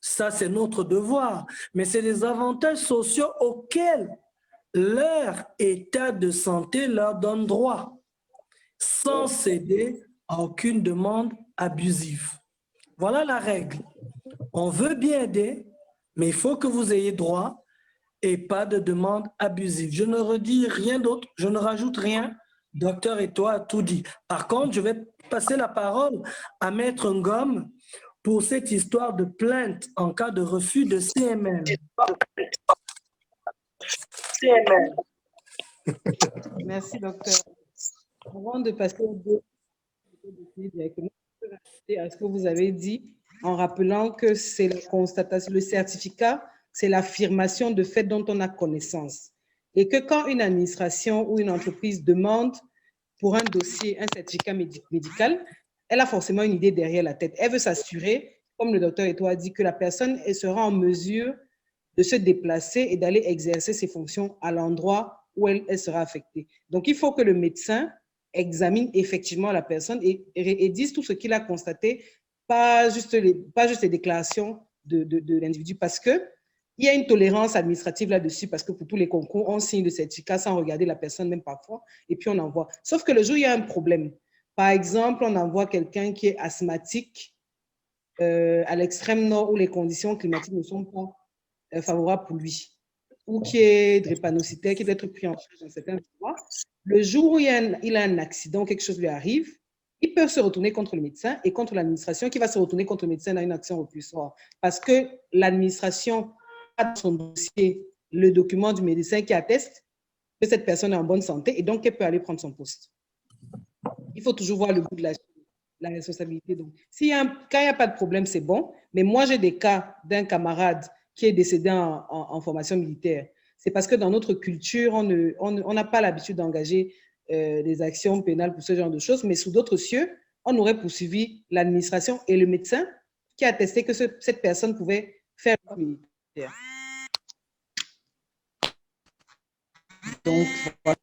Ça, c'est notre devoir. Mais c'est des avantages sociaux auxquels leur état de santé leur donne droit, sans céder à aucune demande abusive. Voilà la règle. On veut bien aider, mais il faut que vous ayez droit et pas de demande abusive. Je ne redis rien d'autre, je ne rajoute rien. Docteur Etoa a tout dit. Par contre, je vais passer la parole à Maître Ngom pour cette histoire de plainte en cas de refus de CML. CML. Merci, docteur. Avant de passer au directement à ce que vous avez dit, en rappelant que c'est la constatation, le certificat, c'est l'affirmation de fait dont on a connaissance. Et que quand une administration ou une entreprise demande pour un dossier un certificat médical, elle a forcément une idée derrière la tête. Elle veut s'assurer, comme le docteur Eto'o a dit, que la personne elle sera en mesure de se déplacer et d'aller exercer ses fonctions à l'endroit où elle sera affectée. Donc, il faut que le médecin examine effectivement la personne et dise tout ce qu'il a constaté, pas juste les déclarations de l'individu, parce qu'il y a une tolérance administrative là-dessus, parce que pour tous les concours, on signe le certificat sans regarder la personne même parfois, et puis on envoie. Sauf que le jour où il y a un problème, par exemple, on envoie quelqu'un qui est asthmatique à l'extrême nord où les conditions climatiques ne sont pas favorables pour lui, ou qui est drépanocytaire, qui doit être pris en charge dans certains endroits, le jour où il a un accident, quelque chose lui arrive, il peut se retourner contre le médecin et contre l'administration qui va se retourner contre le médecin dans une action repulsoire. Parce que l'administration a dans son dossier le document du médecin qui atteste que cette personne est en bonne santé et donc elle peut aller prendre son poste. Il faut toujours voir le bout de la responsabilité. Donc, quand il n'y a pas de problème, c'est bon. Mais moi, j'ai des cas d'un camarade qui est décédé en formation militaire. C'est parce que dans notre culture, on n'a pas l'habitude d'engager des actions pénales pour ce genre de choses, mais sous d'autres cieux, on aurait poursuivi l'administration et le médecin qui a attesté que cette personne pouvait faire le militaire. Donc, voilà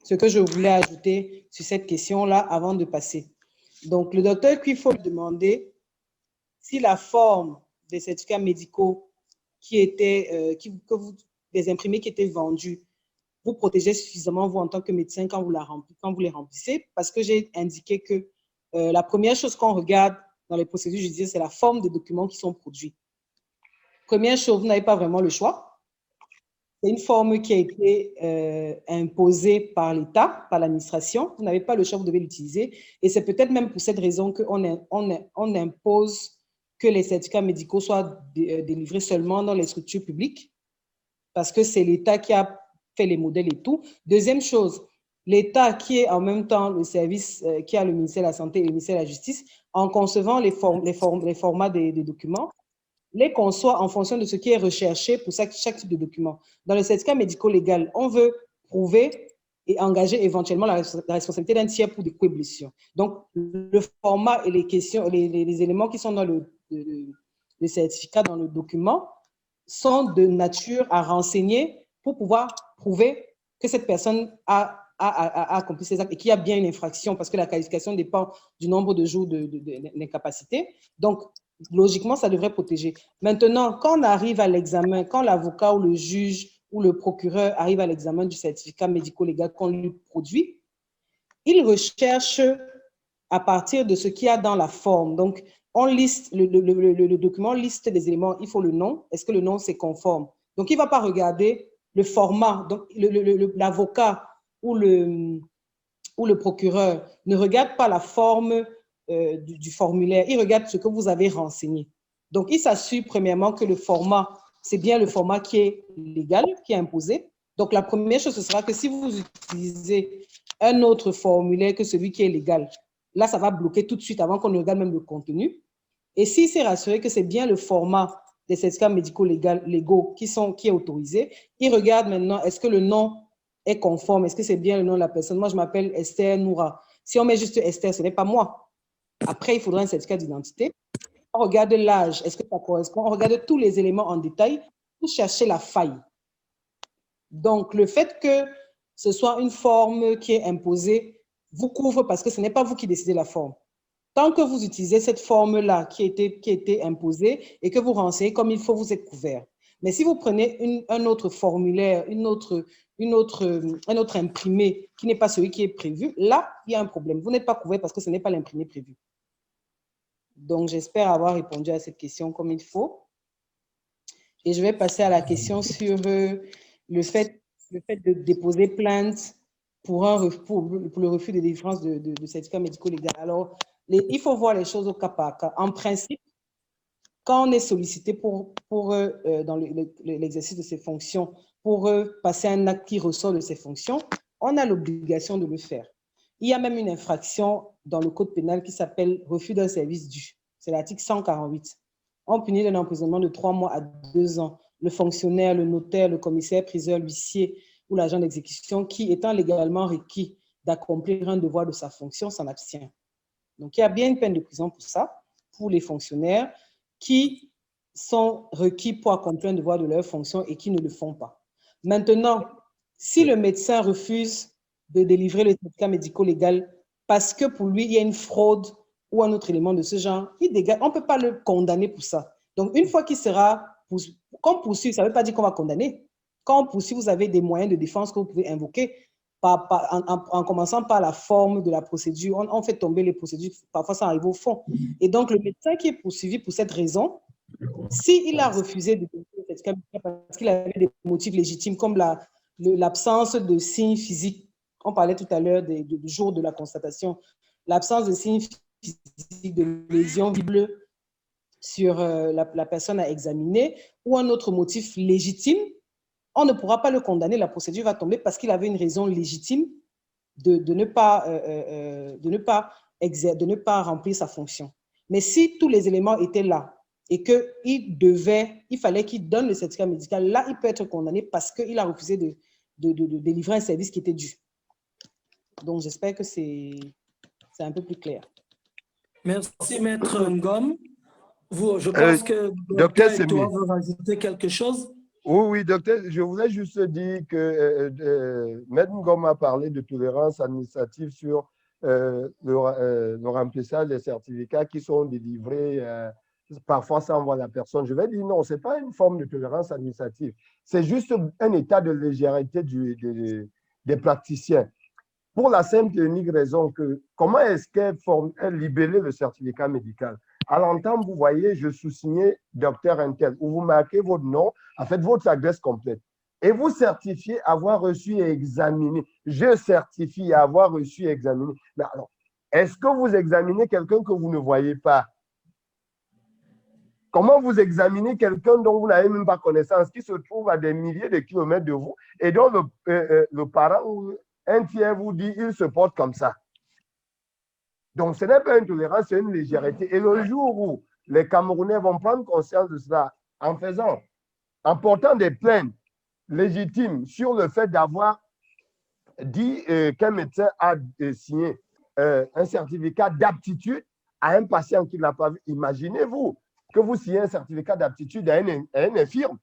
ce que je voulais ajouter sur cette question-là avant de passer. Donc, le docteur, il faut lui demander si la forme des certificats médicaux des imprimés qui étaient vendus, vous protégez suffisamment, vous, en tant que médecin, quand vous les remplissez, parce que j'ai indiqué que la première chose qu'on regarde dans les procédures judiciaires, c'est la forme des documents qui sont produits. Première chose, vous n'avez pas vraiment le choix. C'est une forme qui a été imposée par l'État, par l'administration. Vous n'avez pas le choix, vous devez l'utiliser. Et c'est peut-être même pour cette raison qu'on impose que les certificats médicaux soient délivrés seulement dans les structures publiques, parce que c'est l'État qui a fait les modèles et tout. Deuxième chose, l'État qui est en même temps le service qui a le ministère de la Santé et le ministère de la Justice, en concevant les formats des documents, les conçoit en fonction de ce qui est recherché pour chaque type de document. Dans le certificat médico-légal, on veut prouver et engager éventuellement la responsabilité d'un tiers pour des coups et blessures. Donc, le format et les questions, les éléments qui sont dans le certificat, dans le document, sont de nature à renseigner pour pouvoir prouver que cette personne a accompli ses actes et qu'il y a bien une infraction, parce que la qualification dépend du nombre de jours d'incapacité. Donc, logiquement, ça devrait protéger. Maintenant, quand on arrive à l'examen, quand l'avocat ou le juge ou le procureur arrive à l'examen du certificat médico-légal qu'on lui produit, il recherche à partir de ce qu'il y a dans la forme. Donc, on liste, le document liste les éléments, il faut le nom. Est-ce que le nom, c'est conforme? Donc, il ne va pas regarder le format. Donc, l'avocat ou le procureur ne regarde pas la forme du formulaire, il regarde ce que vous avez renseigné. Donc, il s'assure premièrement que le format, c'est bien le format qui est légal, qui est imposé. Donc, la première chose, ce sera que si vous utilisez un autre formulaire que celui qui est légal, là, ça va bloquer tout de suite avant qu'on ne regarde même le contenu. Et s'il s'est rassuré que c'est bien le format des certificats médico-légaux qui est autorisé, il regarde maintenant, est-ce que le nom est conforme, est-ce que c'est bien le nom de la personne? Moi, je m'appelle Esther Noura. Si on met juste Esther, ce n'est pas moi. Après, il faudra un certificat d'identité. On regarde l'âge, est-ce que ça correspond? On regarde tous les éléments en détail pour chercher la faille. Donc, le fait que ce soit une forme qui est imposée vous couvre parce que ce n'est pas vous qui décidez la forme. Tant que vous utilisez cette forme-là qui a été imposée et que vous renseignez comme il faut, vous êtes couvert. Mais si vous prenez un autre formulaire, un autre imprimé qui n'est pas celui qui est prévu, là, il y a un problème. Vous n'êtes pas couvert parce que ce n'est pas l'imprimé prévu. Donc, j'espère avoir répondu à cette question comme il faut. Et je vais passer à la question sur le fait de déposer plainte pour le refus de délivrance de certificat médico-légal. Alors, il faut voir les choses au cas par cas. En principe, quand on est sollicité dans l'exercice de ses fonctions pour passer un acte qui ressort de ses fonctions, on a l'obligation de le faire. Il y a même une infraction dans le code pénal qui s'appelle refus d'un service dû. C'est l'article 148. On punit d'un emprisonnement de 3 mois à 2 ans le fonctionnaire, le notaire, le commissaire, priseur, l'huissier ou l'agent d'exécution qui, étant légalement requis d'accomplir un devoir de sa fonction, s'en abstient. Donc, il y a bien une peine de prison pour ça, pour les fonctionnaires qui sont requis pour accomplir un devoir de leur fonction et qui ne le font pas. Maintenant, si le médecin refuse de délivrer le certificat médico-légal parce que pour lui, il y a une fraude ou un autre élément de ce genre, on ne peut pas le condamner pour ça. Donc, une fois qu'il sera, quand on poursuit, ça ne veut pas dire qu'on va condamner. Quand on poursuit, vous avez des moyens de défense que vous pouvez invoquer en commençant par la forme de la procédure. On fait tomber les procédures, parfois ça arrive au fond. Et donc, le médecin qui est poursuivi pour cette raison, s'il a refusé de délivrer le certificat médical parce qu'il avait des motifs légitimes comme l'absence de signes physiques, on parlait tout à l'heure du jour de la constatation, l'absence de signes physiques de lésions visibles sur la personne à examiner ou un autre motif légitime, on ne pourra pas le condamner, la procédure va tomber parce qu'il avait une raison légitime de ne pas remplir sa fonction. Mais si tous les éléments étaient là et qu'il fallait qu'il donne le certificat médical, là, il peut être condamné parce qu'il a refusé de délivrer un service qui était dû. Donc, j'espère que c'est un peu plus clair. Merci, Maître Ngom. Je pense que Docteur Etoa veut rajouter quelque chose. Oui, docteur, je voulais juste dire que Maître Ngom a parlé de tolérance administrative sur le remplissage des certificats qui sont délivrés parfois sans voir la personne. Je vais dire non, ce n'est pas une forme de tolérance administrative. C'est juste un état de légèreté des praticiens. Pour la simple et unique raison que comment est-ce qu'elle libellait le certificat médical? À l'entendre, vous voyez, je sous-signais docteur Intel, où vous marquez votre nom, en fait, votre adresse complète. Et vous certifiez avoir reçu et examiné. Je certifie avoir reçu et examiné. Mais alors, est-ce que vous examinez quelqu'un que vous ne voyez pas? Comment vous examinez quelqu'un dont vous n'avez même pas connaissance, qui se trouve à des milliers de kilomètres de vous et dont le parent ou un tiers vous dit il se porte comme ça? Donc, ce n'est pas une tolérance, c'est une légèreté. Et le jour où les Camerounais vont prendre conscience de cela en portant des plaintes légitimes sur le fait d'avoir dit qu'un médecin a signé un certificat d'aptitude à un patient qui ne l'a pas vu. Imaginez-vous que vous signez un certificat d'aptitude à un infirme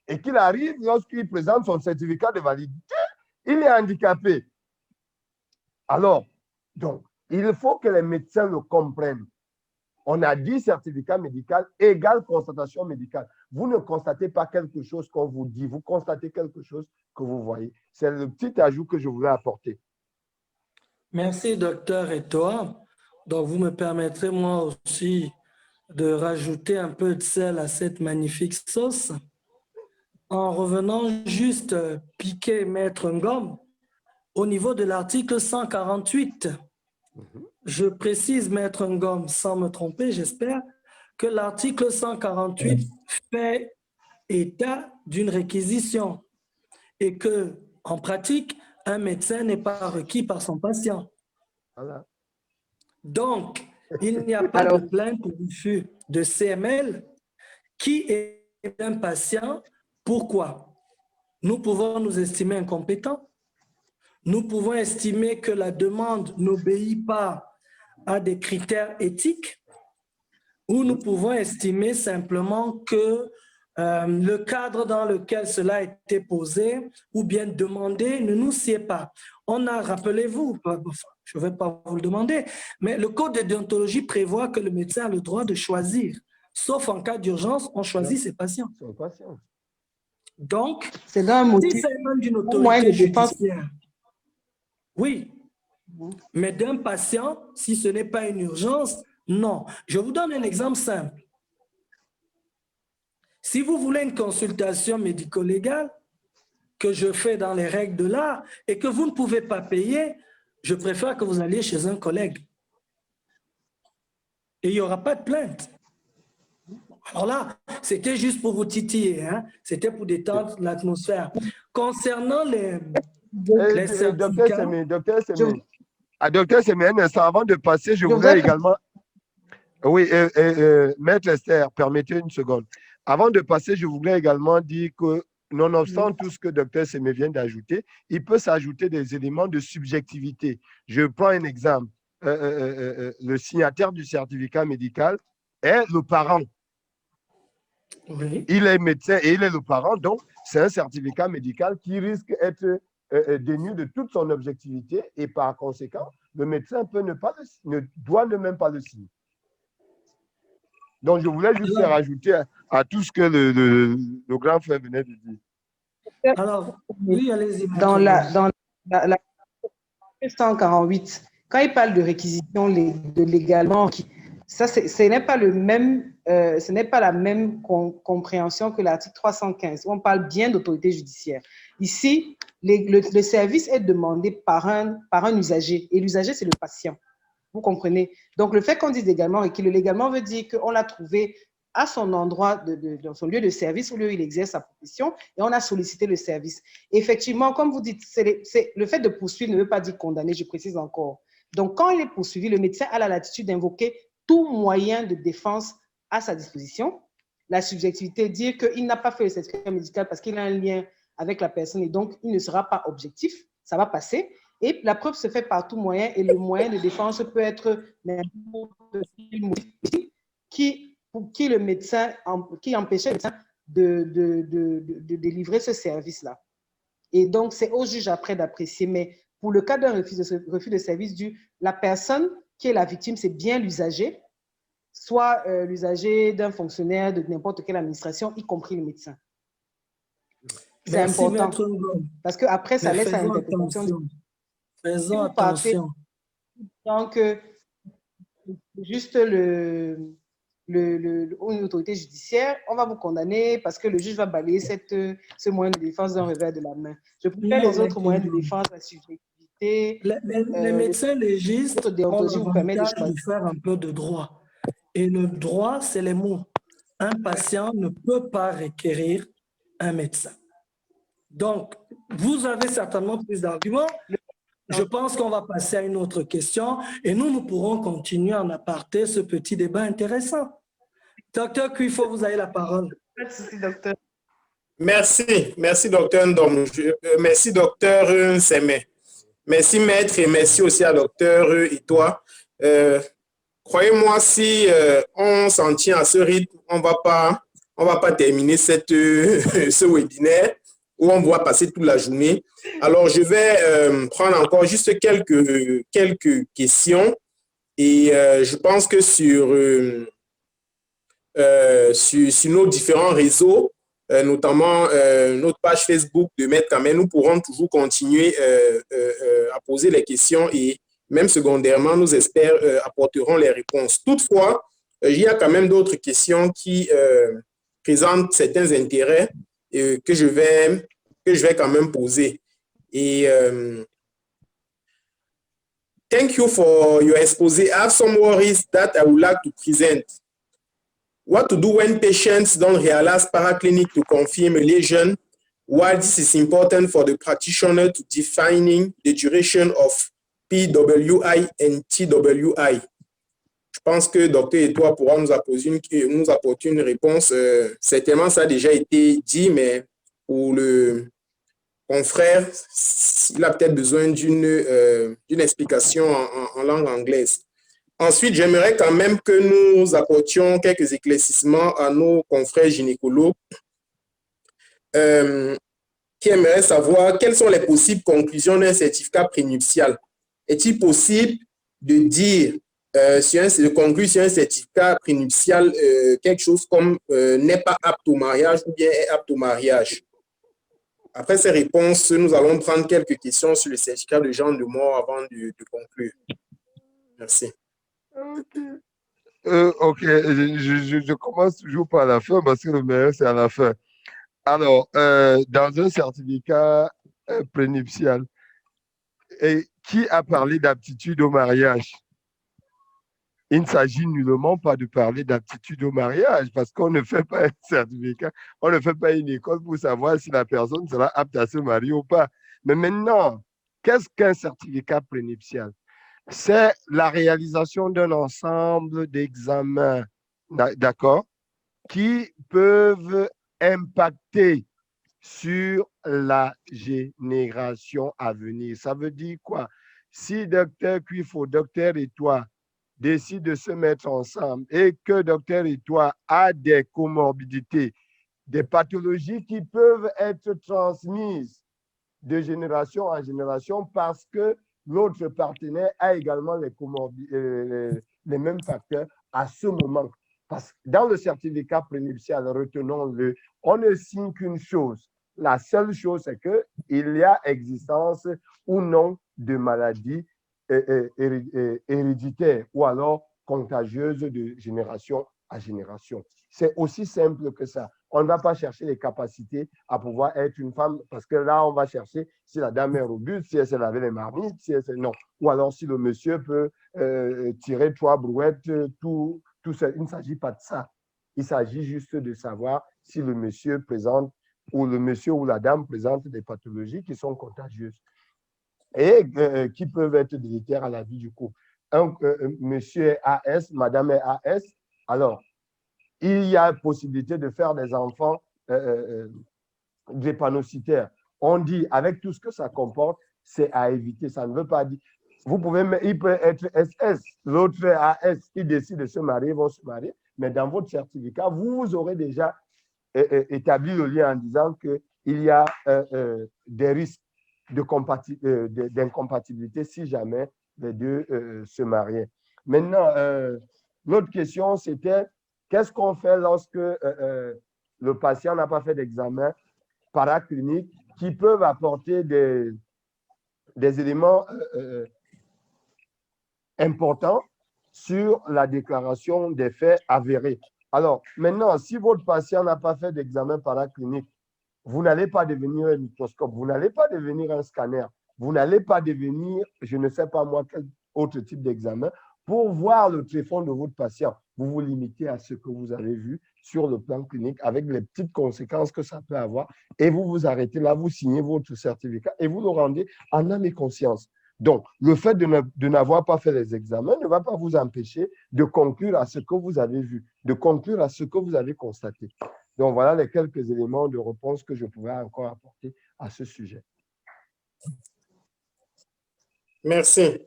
et qu'il arrive, lorsqu'il présente son certificat de validité, il est handicapé. Alors, donc, il faut que les médecins le comprennent. On a dit certificat médical égale constatation médicale. Vous ne constatez pas quelque chose qu'on vous dit, vous constatez quelque chose que vous voyez. C'est le petit ajout que je voulais apporter. Merci, docteur Etoa. Donc, vous me permettrez moi aussi de rajouter un peu de sel à cette magnifique sauce. En revenant juste piquer Maître Ngom, au niveau de l'article 148, je précise, Maître Ngom, sans me tromper, j'espère, que l'article 148 fait état d'une réquisition et que, en pratique, un médecin n'est pas requis par son patient. Voilà. Donc, il n'y a pas de plainte au refus de CML qui est un patient. Pourquoi? Nous pouvons nous estimer incompétents. Nous pouvons estimer que la demande n'obéit pas à des critères éthiques, ou nous pouvons estimer simplement que le cadre dans lequel cela a été posé ou bien demandé ne nous sied pas. On a, rappelez-vous, je ne vais pas vous le demander, mais le code de déontologie prévoit que le médecin a le droit de choisir. Sauf en cas d'urgence, on choisit ses patients. Donc, c'est un motif, si c'est même d'une autorité judiciaire, oui, mais d'un patient, si ce n'est pas une urgence, non. Je vous donne un exemple simple. Si vous voulez une consultation médico-légale que je fais dans les règles de l'art et que vous ne pouvez pas payer, je préfère que vous alliez chez un collègue. Et il n'y aura pas de plainte. Alors là, c'était juste pour vous titiller, hein? C'était pour détendre l'atmosphère. Concernant les Docteur certificats, Semé, docteur Je, Semé. Docteur Semé, un instant, avant de passer, je je voudrais voudrais également. Oui, Maître Esther, permettez une seconde. Avant de passer, je voudrais également dire que, nonobstant tout ce que docteur Semé vient d'ajouter, il peut s'ajouter des éléments de subjectivité. Je prends un exemple. Le signataire du certificat médical est le parent. oui. Il est médecin et il est le parent, donc c'est un certificat médical qui risque d'être dénué de toute son objectivité et par conséquent, le médecin ne doit même pas le signer. Donc, je voulais juste rajouter à tout ce que le grand frère venait de dire. Alors, oui, allez-y. dans la 148, quand il parle de réquisition de légalement, ça, ce n'est pas la même compréhension que l'article 315, où on parle bien d'autorité judiciaire. Ici, le service est demandé par un usager, et l'usager, c'est le patient. Vous comprenez? Donc, le fait qu'on dise légalement requis, le légalement veut dire qu'on l'a trouvé à son endroit, dans son lieu de service, où il exerce sa profession, et on a sollicité le service. Effectivement, comme vous dites, le fait de poursuivre ne veut pas dire condamner, je précise encore. Donc, quand il est poursuivi, le médecin a la latitude d'invoquer tout moyen de défense à sa disposition. La subjectivité, dire qu'il n'a pas fait le certificat médical parce qu'il a un lien avec la personne et donc il ne sera pas objectif, ça va passer. Et la preuve se fait par tout moyen et le moyen de défense peut être qui empêchait le médecin de délivrer ce service-là. Et donc, c'est au juge après d'apprécier. Mais pour le cas d'un refus de service la personne qui est la victime, c'est bien l'usager, soit l'usager d'un fonctionnaire de n'importe quelle administration, y compris le médecin. C'est important. Parce qu'après, ça laisse à l'interprétation. Faisons attention. Donc, juste une autorité judiciaire, on va vous condamner parce que le juge va balayer ce moyen de défense d'un revers de la main. Je préfère les autres moyens de défense, la subjectivité. Les médecins légistes ont l'avantage de faire un peu de droit. Et le droit, c'est les mots. Un patient ne peut pas requérir un médecin. Donc, vous avez certainement plus d'arguments. Je pense qu'on va passer à une autre question et nous pourrons continuer en aparté ce petit débat intéressant. Docteur Cuifo, vous avez la parole. Merci, docteur. Merci, docteur Ndom. Merci, docteur Semé. Merci, maître, et merci aussi à docteur Itoa. Croyez-moi, si on s'en tient à ce rythme, on va pas terminer ce webinaire où on va passer toute la journée. Alors, je vais prendre encore juste quelques questions et je pense que sur nos différents réseaux, notamment notre page Facebook de Maître Kamé, nous pourrons toujours continuer à poser les questions et même secondairement, nos experts apporteront les réponses. Toutefois, il y a quand même d'autres questions qui présentent certains intérêts que je vais quand même poser. Et thank you for your exposé. I have some worries that I would like to present. What to do when patients don't realize paraclinic to confirm a lesion? Why this is important for the practitioner to defining the duration of PWI and TWI. Je pense que Dr. Etoa pourra nous apporter une réponse. Certainement, ça a déjà été dit, mais pour le confrère, il a peut-être besoin d'une explication en langue anglaise. Ensuite, j'aimerais quand même que nous apportions quelques éclaircissements à nos confrères gynécologues qui aimeraient savoir quelles sont les possibles conclusions d'un certificat prénuptial. Est-il possible de dire, de conclure sur un certificat prénuptial quelque chose comme n'est pas apte au mariage ou bien est apte au mariage? Après ces réponses, nous allons prendre quelques questions sur le certificat de genre de mort avant de conclure. Merci. Ok, je commence toujours par la fin parce que le meilleur, c'est à la fin. Alors, dans un certificat prénuptial, qui a parlé d'aptitude au mariage? Il ne s'agit nullement pas de parler d'aptitude au mariage parce qu'on ne fait pas un certificat, on ne fait pas une école pour savoir si la personne sera apte à se marier ou pas. Mais maintenant, qu'est-ce qu'un certificat prénuptial? C'est la réalisation d'un ensemble d'examens, d'accord, qui peuvent impacter sur la génération à venir. Ça veut dire quoi? Si docteur Cuifo, docteur et toi décident de se mettre ensemble et que docteur et toi a des comorbidités, des pathologies qui peuvent être transmises de génération en génération parce que l'autre partenaire a également les mêmes facteurs à ce moment. Parce que dans le certificat prénuptial, retenons-le, on ne signe qu'une chose. La seule chose, c'est qu'il y a existence ou non de maladies héréditaires ou alors contagieuses de génération à génération. C'est aussi simple que ça. On ne va pas chercher les capacités à pouvoir être une femme, parce que là, on va chercher si la dame est robuste, si elle s'est lavé les marmites, si elle s'est... Non. Ou alors si le monsieur peut tirer 3 brouettes, tout ça. Il ne s'agit pas de ça. Il s'agit juste de savoir si le monsieur présente, ou le monsieur ou la dame présente des pathologies qui sont contagieuses et qui peuvent être délétères à la vie du couple. Monsieur est AS, madame est AS, alors il y a possibilité de faire des enfants drépanocytaires. On dit, avec tout ce que ça comporte, c'est à éviter. Ça ne veut pas dire. Vous pouvez, il peut être SS, l'autre est AS, ils décident de se marier, vont se marier, mais dans votre certificat, vous aurez déjà établi le lien en disant qu'il y a des risques d'incompatibilité si jamais les deux se mariaient. Maintenant, l'autre question, c'était qu'est-ce qu'on fait lorsque le patient n'a pas fait d'examen paraclinique qui peuvent apporter des éléments importants sur la déclaration des faits avérés. Alors, maintenant, si votre patient n'a pas fait d'examen paraclinique, vous n'allez pas devenir un microscope, vous n'allez pas devenir un scanner, vous n'allez pas devenir, je ne sais pas moi, quel autre type d'examen pour voir le tréfonds de votre patient. Vous vous limitez à ce que vous avez vu sur le plan clinique avec les petites conséquences que ça peut avoir et vous vous arrêtez là, vous signez votre certificat et vous le rendez en âme et conscience. Donc, le fait de n'avoir pas fait les examens ne va pas vous empêcher de conclure à ce que vous avez vu, de conclure à ce que vous avez constaté. Donc, voilà les quelques éléments de réponse que je pouvais encore apporter à ce sujet. Merci.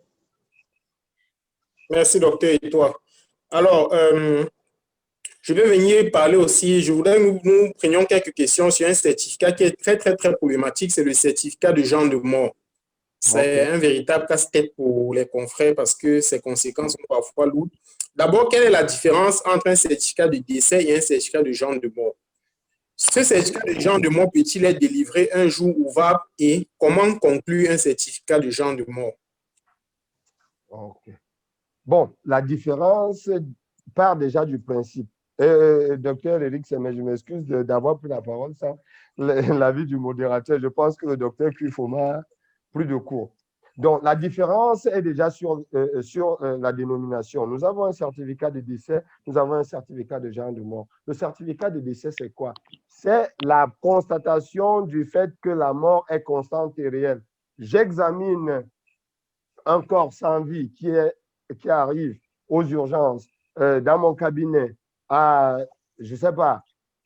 Merci, docteur, et toi. Alors, je vais venir parler aussi, je voudrais que nous prenions quelques questions sur un certificat qui est très, très, très problématique, c'est le certificat de genre de mort. C'est un véritable casse-tête pour les confrères parce que ses conséquences sont parfois lourdes. D'abord, quelle est la différence entre un certificat de décès et un certificat de genre de mort? Ce certificat de genre de mort peut-il être délivré un jour ouvrable et comment conclure un certificat de genre de mort? Okay. Bon, la différence part déjà du principe. Docteur Eric Semé, je m'excuse d'avoir pris la parole sans l'avis du modérateur. Je pense que le docteur Cuifoma plus de cours. Donc, la différence est déjà sur la dénomination. Nous avons un certificat de décès, nous avons un certificat de genre de mort. Le certificat de décès, c'est quoi? C'est la constatation du fait que la mort est constante et réelle. J'examine un corps sans vie qui arrive aux urgences dans mon cabinet je ne sais pas,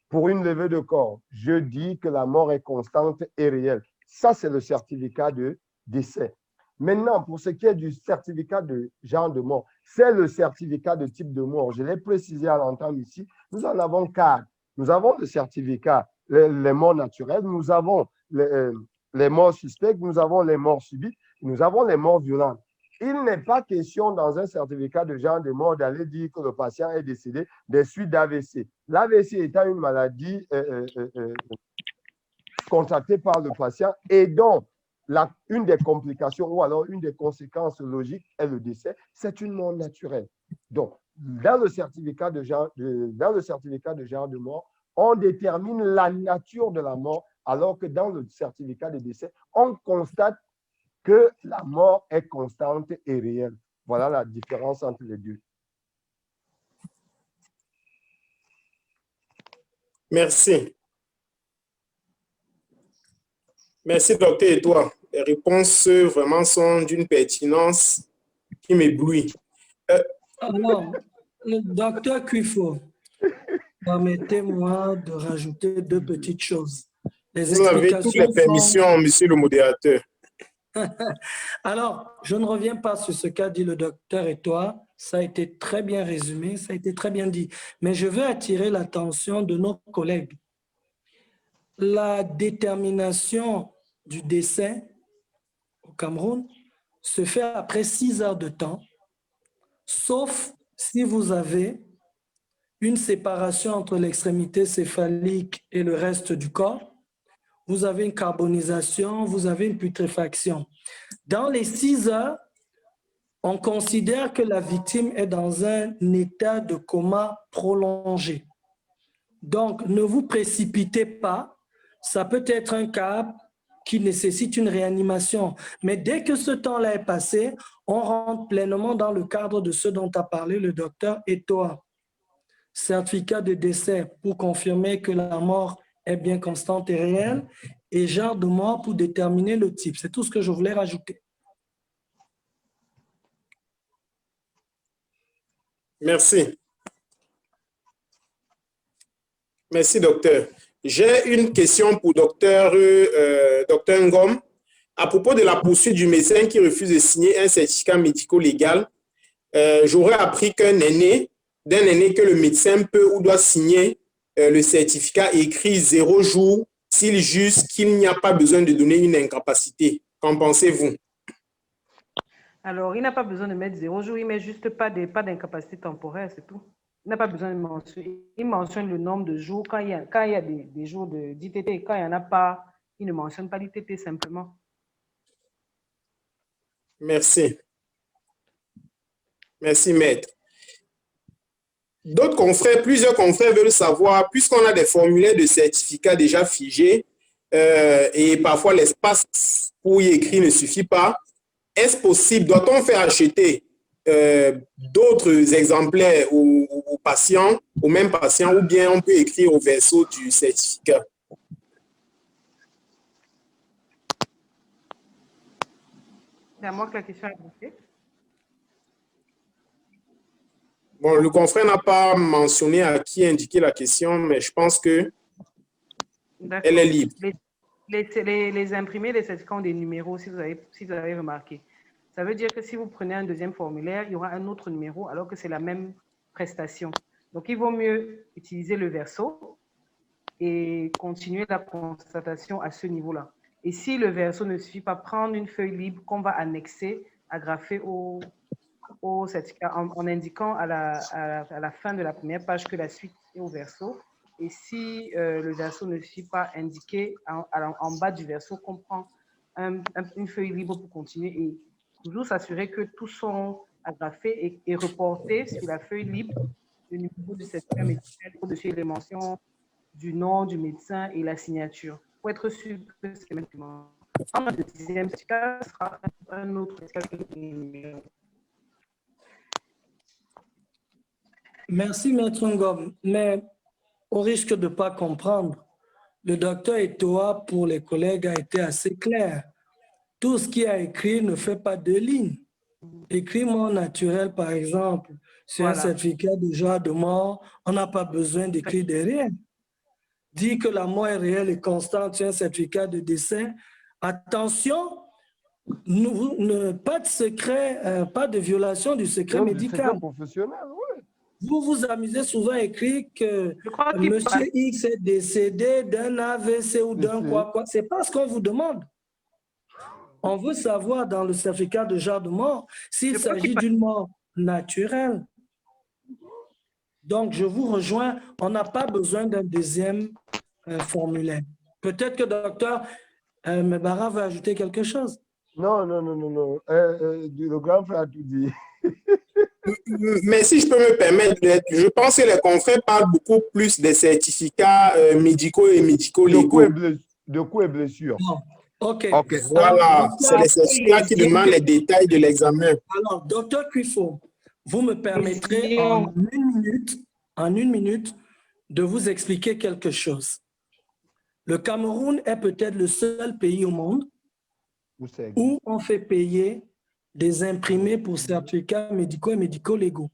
pour une levée de corps. Je dis que la mort est constante et réelle. Ça, c'est le certificat de décès. Maintenant, pour ce qui est du certificat de genre de mort, c'est le certificat de type de mort. Je l'ai précisé à l'entame ici. Nous en avons 4. Nous avons le certificat, les morts naturelles, nous avons les morts suspectes, nous avons les morts subites, nous avons les morts violentes. Il n'est pas question dans un certificat de genre de mort d'aller dire que le patient est décédé des suites d'AVC. L'AVC étant une maladie contractée par le patient et dont une des complications ou alors une des conséquences logiques est le décès, c'est une mort naturelle. Donc, dans le certificat de genre de mort, on détermine la nature de la mort, alors que dans le certificat de décès, on constate que la mort est constante et réelle. Voilà la différence entre les deux. Merci. Merci, docteur Edouard. Les réponses vraiment sont d'une pertinence qui m'éblouit. Alors, le docteur Cuifo, permettez-moi de rajouter deux petites choses. Les Vous avez toutes les permissions, monsieur le modérateur. Alors, je ne reviens pas sur ce qu'a dit le docteur et toi. Ça a été très bien résumé, ça a été très bien dit. Mais je veux attirer l'attention de nos collègues. La détermination du décès au Cameroun se fait après 6 heures de temps, sauf si vous avez une séparation entre l'extrémité céphalique et le reste du corps. Vous avez une carbonisation, vous avez une putréfaction. Dans les 6 heures, on considère que la victime est dans un état de coma prolongé. Donc, ne vous précipitez pas. Ça peut être un cas qui nécessite une réanimation. Mais dès que ce temps-là est passé, on rentre pleinement dans le cadre de ce dont a parlé le docteur Etoa. Certificat de décès pour confirmer que la mort est bien constante et réelle, et genre de mort pour déterminer le type. C'est tout ce que je voulais rajouter. Merci. Merci, docteur. J'ai une question pour docteur Ngom. À propos de la poursuite du médecin qui refuse de signer un certificat médico-légal, j'aurais appris d'un aîné que le médecin peut ou doit signer le certificat écrit 0 jour s'il juge qu'il n'y a pas besoin de donner une incapacité. Qu'en pensez-vous? Alors, il n'a pas besoin de mettre 0 jour, il ne met juste pas d'incapacité temporaire, c'est tout. Il n'a pas besoin de mentionner. Il mentionne le nombre de jours quand il y a des jours d'ITT. Quand il n'y en a pas, il ne mentionne pas l'ITT simplement. Merci. Merci, maître. D'autres confrères, plusieurs confrères veulent savoir, puisqu'on a des formulaires de certificats déjà figés et parfois l'espace pour y écrire ne suffit pas, est-ce possible, doit-on faire acheter d'autres exemplaires aux patients, aux mêmes patients, ou bien on peut écrire au verso du certificat? C'est à moi que la question est posée. Bon, le confrère n'a pas mentionné à qui indiquer la question, mais je pense qu'elle est libre. Les imprimés, les certificats ont des numéros, si vous avez remarqué. Ça veut dire que si vous prenez un deuxième formulaire, il y aura un autre numéro alors que c'est la même prestation. Donc, il vaut mieux utiliser le verso et continuer la constatation à ce niveau-là. Et si le verso ne suffit pas, prendre une feuille libre qu'on va annexer, agrafer au certificat en indiquant à la fin de la première page que la suite est au verso. Et si le verso ne suffit pas, indiquer en bas du verso qu'on prend une feuille libre pour continuer et toujours s'assurer que tous sont agrafés et reportés sur la feuille libre le numéro du certificat médical au-dessus les mentions du nom du médecin et la signature. Pour être sûr que c'est maintenant. Le deuxième certificat sera un autre certificat. Merci, Maître Ngom. Mais au risque de ne pas comprendre, le docteur Etoa, pour les collègues, a été assez clair. Tout ce qui a écrit ne fait pas de lignes. Écrit mort naturel, par exemple, sur un certificat de genre de mort, on n'a pas besoin d'écrire derrière. Dit que la mort est réelle et constante sur un certificat de décès. Attention, pas de secret, pas de violation du secret médical. Professionnel, oui. Vous vous amusez souvent à écrire que Monsieur X est décédé d'un AVC ou d'un quoi. Ce n'est pas ce qu'on vous demande. On veut savoir dans le certificat de genre de mort s'il s'agit d'une mort naturelle. Donc, je vous rejoins, on n'a pas besoin d'un deuxième formulaire. Peut-être que docteur Mbara veut ajouter quelque chose. Non. Le grand frère a tout dit. Mais si je peux me permettre, je pense que les confrères parlent beaucoup plus des certificats médicaux et médico-légaux. De coups et blessures. OK. Voilà, c'est les certificats qui demandent les détails de l'examen. Alors, docteur Cuifo, vous me permettrez en une minute de vous expliquer quelque chose. Le Cameroun est peut-être le seul pays au monde où on fait payer des imprimés pour certificats médicaux et médico-légaux.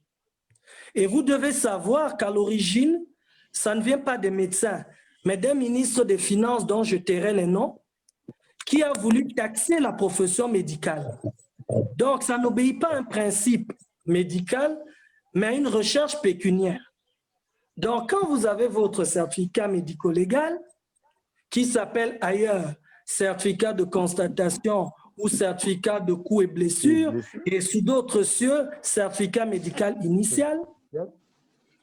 Et vous devez savoir qu'à l'origine, ça ne vient pas des médecins, mais d'un ministre des Finances dont je tairai les noms, qui a voulu taxer la profession médicale. Donc, ça n'obéit pas à un principe médical, mais à une recherche pécuniaire. Donc, quand vous avez votre certificat médico-légal, qui s'appelle ailleurs certificat de constatation ou certificat de coûts et blessures, et sous d'autres cieux, certificat médical initial,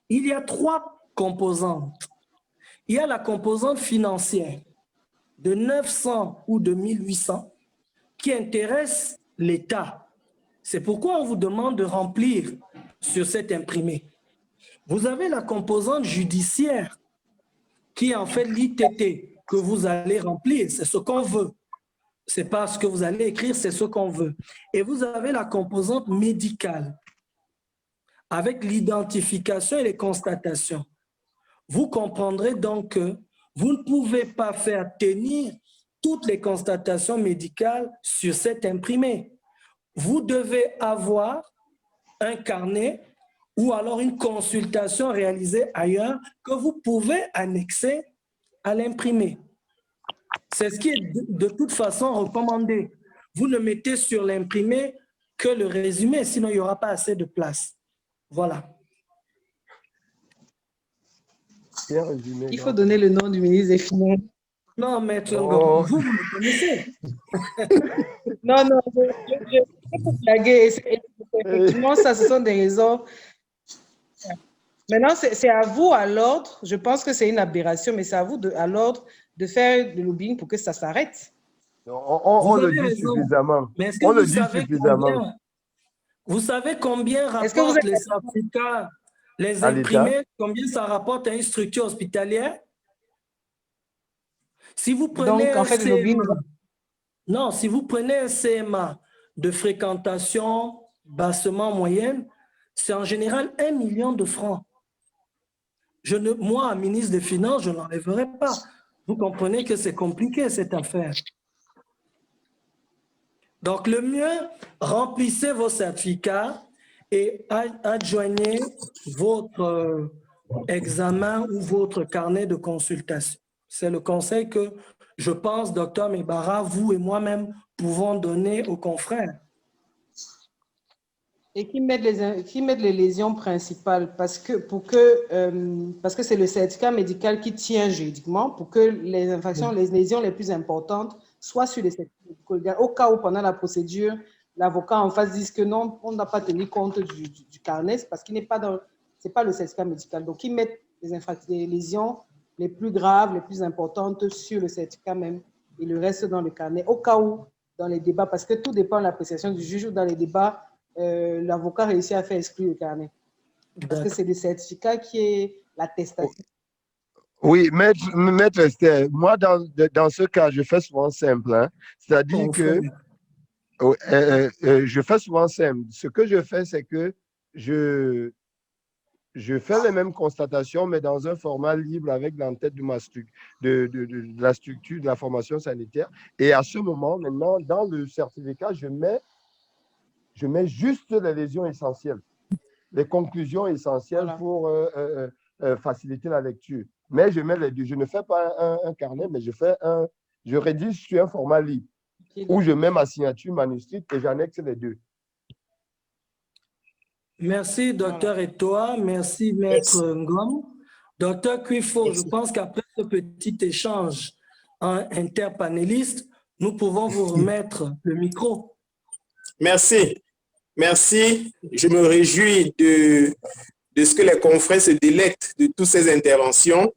il y a 3 composantes. Il y a la composante financière de 900 ou de 1800 qui intéresse l'État. C'est pourquoi on vous demande de remplir sur cet imprimé. Vous avez la composante judiciaire qui est en fait l'ITT que vous allez remplir. C'est ce qu'on veut. Ce n'est pas ce que vous allez écrire, c'est ce qu'on veut. Et vous avez la composante médicale avec l'identification et les constatations. Vous comprendrez donc que vous ne pouvez pas faire tenir toutes les constatations médicales sur cet imprimé. Vous devez avoir un carnet ou alors une consultation réalisée ailleurs que vous pouvez annexer à l'imprimé. C'est ce qui est de toute façon recommandé. Vous ne mettez sur l'imprimé que le résumé, sinon il n'y aura pas assez de place. Voilà. Bien résumé. Il faut donner le nom du ministre des Finances. Non, maître Ngom, vous le connaissez. Non, je peux blaguer. Effectivement, ça, ce sont des raisons. Maintenant, c'est à vous, à l'ordre, je pense que c'est une aberration, mais c'est à vous, à l'ordre, de faire du lobbying pour que ça s'arrête. On le dit suffisamment. Mais est-ce que vous savez suffisamment. Vous savez combien rapportent les certificats, les imprimés, combien ça rapporte à une structure hospitalière? Si vous prenez donc, en fait, le CMA, non, si vous prenez un CMA de fréquentation bassement moyenne, c'est en général 1 million de francs. Moi, ministre des Finances, je ne l'enlèverai pas. Vous comprenez que c'est compliqué, cette affaire. Donc, le mieux, remplissez vos certificats et adjoignez votre examen ou votre carnet de consultation. C'est le conseil que je pense, Dr Mebara, vous et moi-même pouvons donner aux confrères. Et qui mettent les lésions principales parce que c'est le certificat médical qui tient juridiquement pour que les infractions, les lésions les plus importantes soient sur les certificats médicaux. Au cas où pendant la procédure, l'avocat en face dise que non, on n'a pas tenu compte du carnet, parce qu'il n'est pas dans, c'est pas le certificat médical. Donc, ils mettent les lésions les plus graves, les plus importantes sur le certificat même et le reste dans le carnet. Au cas où, dans les débats, parce que tout dépend de l'appréciation du juge ou dans les débats, l'avocat réussit à faire exclure le carnet. Parce que c'est le certificat qui est l'attestation. Oui, maître Esther, moi, dans ce cas, je fais souvent simple. Hein, c'est-à-dire que je fais souvent simple. Ce que je fais, c'est que je fais les mêmes constatations, mais dans un format libre avec l'entête de la structure de la formation sanitaire. Et à ce moment, maintenant, dans le certificat, je mets juste les lésions essentielles, les conclusions essentielles pour faciliter la lecture. Mais je mets les deux. Je ne fais pas un carnet, mais je rédige sur un format libre où je mets ma signature manuscrite et j'annexe les deux. Merci, docteur Etoa. Merci, maître Ngom. Docteur Kuifo, je pense qu'après ce petit échange interpanéliste, nous pouvons vous remettre le micro. Merci. Merci. Je me réjouis de ce que les confrères se délectent de toutes ces interventions.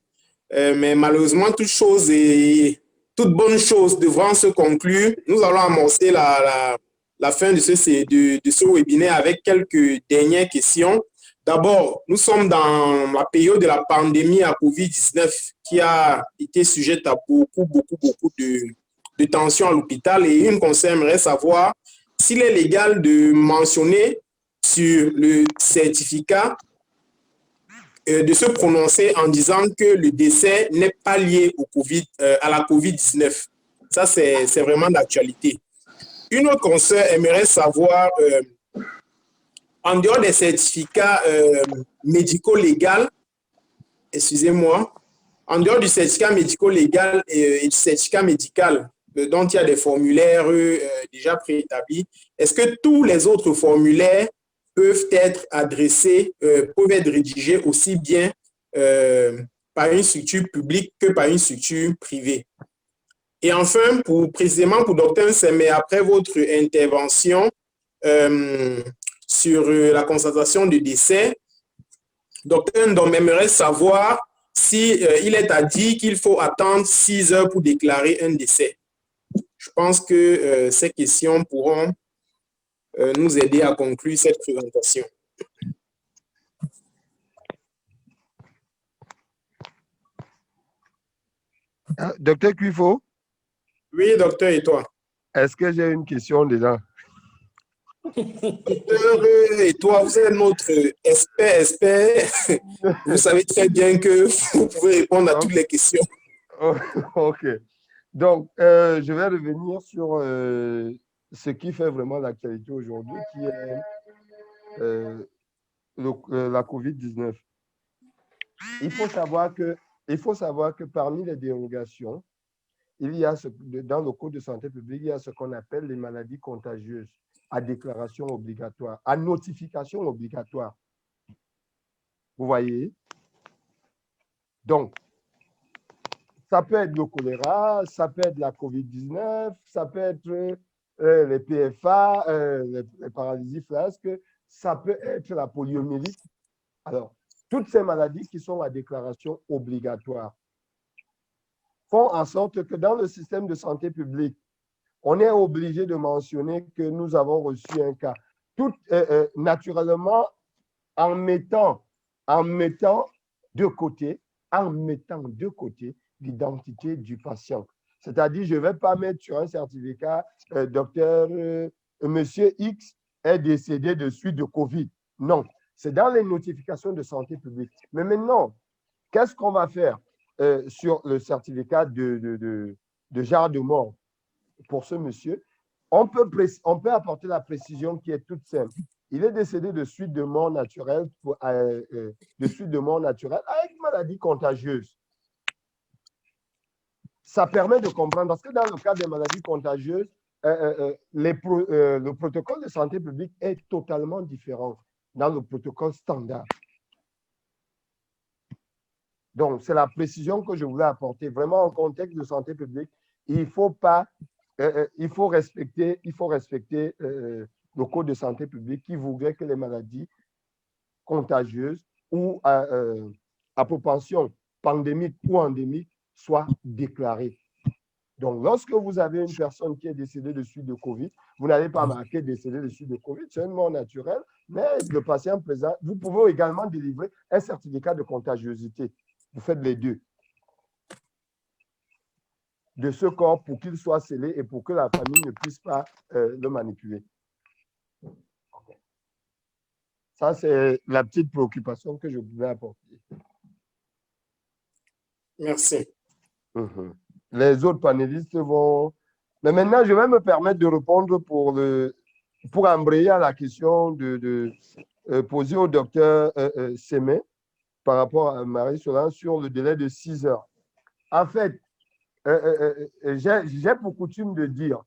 Mais malheureusement, toute bonne chose devront se conclure. Nous allons amorcer la fin de ce webinaire avec quelques dernières questions. D'abord, nous sommes dans la période de la pandémie à COVID-19 qui a été sujette à beaucoup de tensions à l'hôpital. Et une conseil aimerait savoir s'il est légal de mentionner sur le certificat de se prononcer en disant que le décès n'est pas lié au à la COVID-19. Ça, c'est vraiment d'actualité. Une autre consoeur aimerait savoir, en dehors des certificats médico-légaux, excusez-moi, en dehors du certificat médico-légal et du certificat médical, dont il y a des formulaires déjà préétablis, est-ce que tous les autres formulaires peuvent être adressés, peuvent être rédigés aussi bien par une structure publique que par une structure privée? Et enfin, précisément pour Dr Nseme, après votre intervention sur la constatation de décès, Dr Ndom aimerait savoir si il est à dire qu'il faut attendre 6 heures pour déclarer un décès. Je pense que ces questions pourront nous aider à conclure cette présentation. Docteur Cuifo? Oui, docteur, et toi? Est-ce que j'ai une question dedans? Docteur, et toi, vous êtes notre expert. Vous savez très bien que vous pouvez répondre à toutes les questions. OK. Donc, je vais revenir sur ce qui fait vraiment l'actualité aujourd'hui, qui est la COVID-19. Il faut savoir que parmi les dérogations, il y a dans le Code de santé publique, il y a ce qu'on appelle les maladies contagieuses à déclaration obligatoire, à notification obligatoire. Vous voyez? Donc, ça peut être le choléra, ça peut être la COVID-19, ça peut être les PFA, les paralysies flasques, ça peut être la poliomyélite. Alors, toutes ces maladies qui sont à déclaration obligatoire font en sorte que dans le système de santé publique, on est obligé de mentionner que nous avons reçu un cas. Naturellement, en mettant de côté l'identité du patient. C'est-à-dire, je ne vais pas mettre sur un certificat, docteur, monsieur X est décédé de suite de COVID. Non, c'est dans les notifications de santé publique. Mais maintenant, qu'est-ce qu'on va faire sur le certificat de genre de mort pour ce monsieur? On peut apporter la précision qui est toute simple. Il est décédé de suite de mort naturelle, avec maladie contagieuse. Ça permet de comprendre, parce que dans le cas des maladies contagieuses, le protocole de santé publique est totalement différent dans le protocole standard. Donc, c'est la précision que je voulais apporter. Vraiment, en contexte de santé publique, il faut respecter le Code de santé publique qui voudrait que les maladies contagieuses ou à propension pandémique ou endémique soient déclarées. Donc, lorsque vous avez une personne qui est décédée de suite de COVID, vous n'allez pas marquer décédé de suite de COVID, c'est une mort naturelle, mais le patient présent, vous pouvez également délivrer un certificat de contagiosité. Vous faites les deux de ce corps pour qu'il soit scellé et pour que la famille ne puisse pas le manipuler. Ça, c'est la petite préoccupation que je voulais apporter. Merci. Les autres panélistes vont... Mais maintenant, je vais me permettre de répondre pour embrayer à la question posée au docteur Sémé par rapport à Marie-Solange sur le délai de 6 heures. En fait, j'ai pour coutume de dire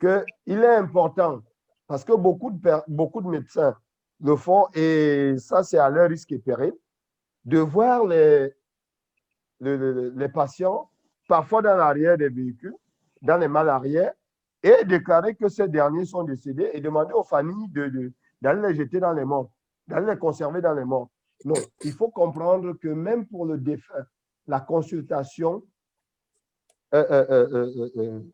qu'il est important, parce que beaucoup de médecins le font, et ça, c'est à leur risque et péril, de voir les patients, parfois dans l'arrière des véhicules, dans les malles arrière, et déclarer que ces derniers sont décédés et demander aux familles d'aller les jeter dans les morts, d'aller les conserver dans les morts. Non, il faut comprendre que même pour le défunt, la consultation de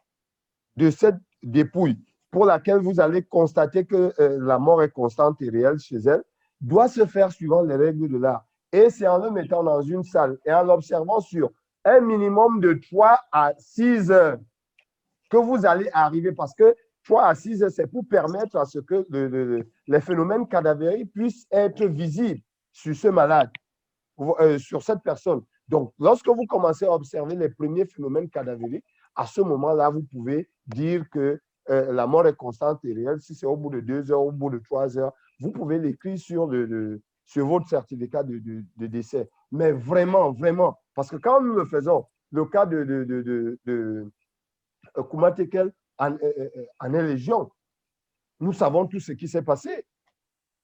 cette dépouille pour laquelle vous allez constater que la mort est constante et réelle chez elle, doit se faire suivant les règles de l'art. Et c'est en le mettant dans une salle et en l'observant sur un minimum de 3 à 6 heures que vous allez arriver, parce que 3 à 6 heures, c'est pour permettre à ce que les phénomènes cadavériques puissent être visibles sur ce malade. sur cette personne. Donc, lorsque vous commencez à observer les premiers phénomènes cadavériques, à ce moment-là, vous pouvez dire que la mort est constante et réelle. Si c'est au bout de 2 heures, au bout de 3 heures, vous pouvez l'écrire sur votre certificat de décès. Mais vraiment, vraiment, parce que quand nous le faisons, le cas de Kuma Tekel en est légion, nous savons tout ce qui s'est passé.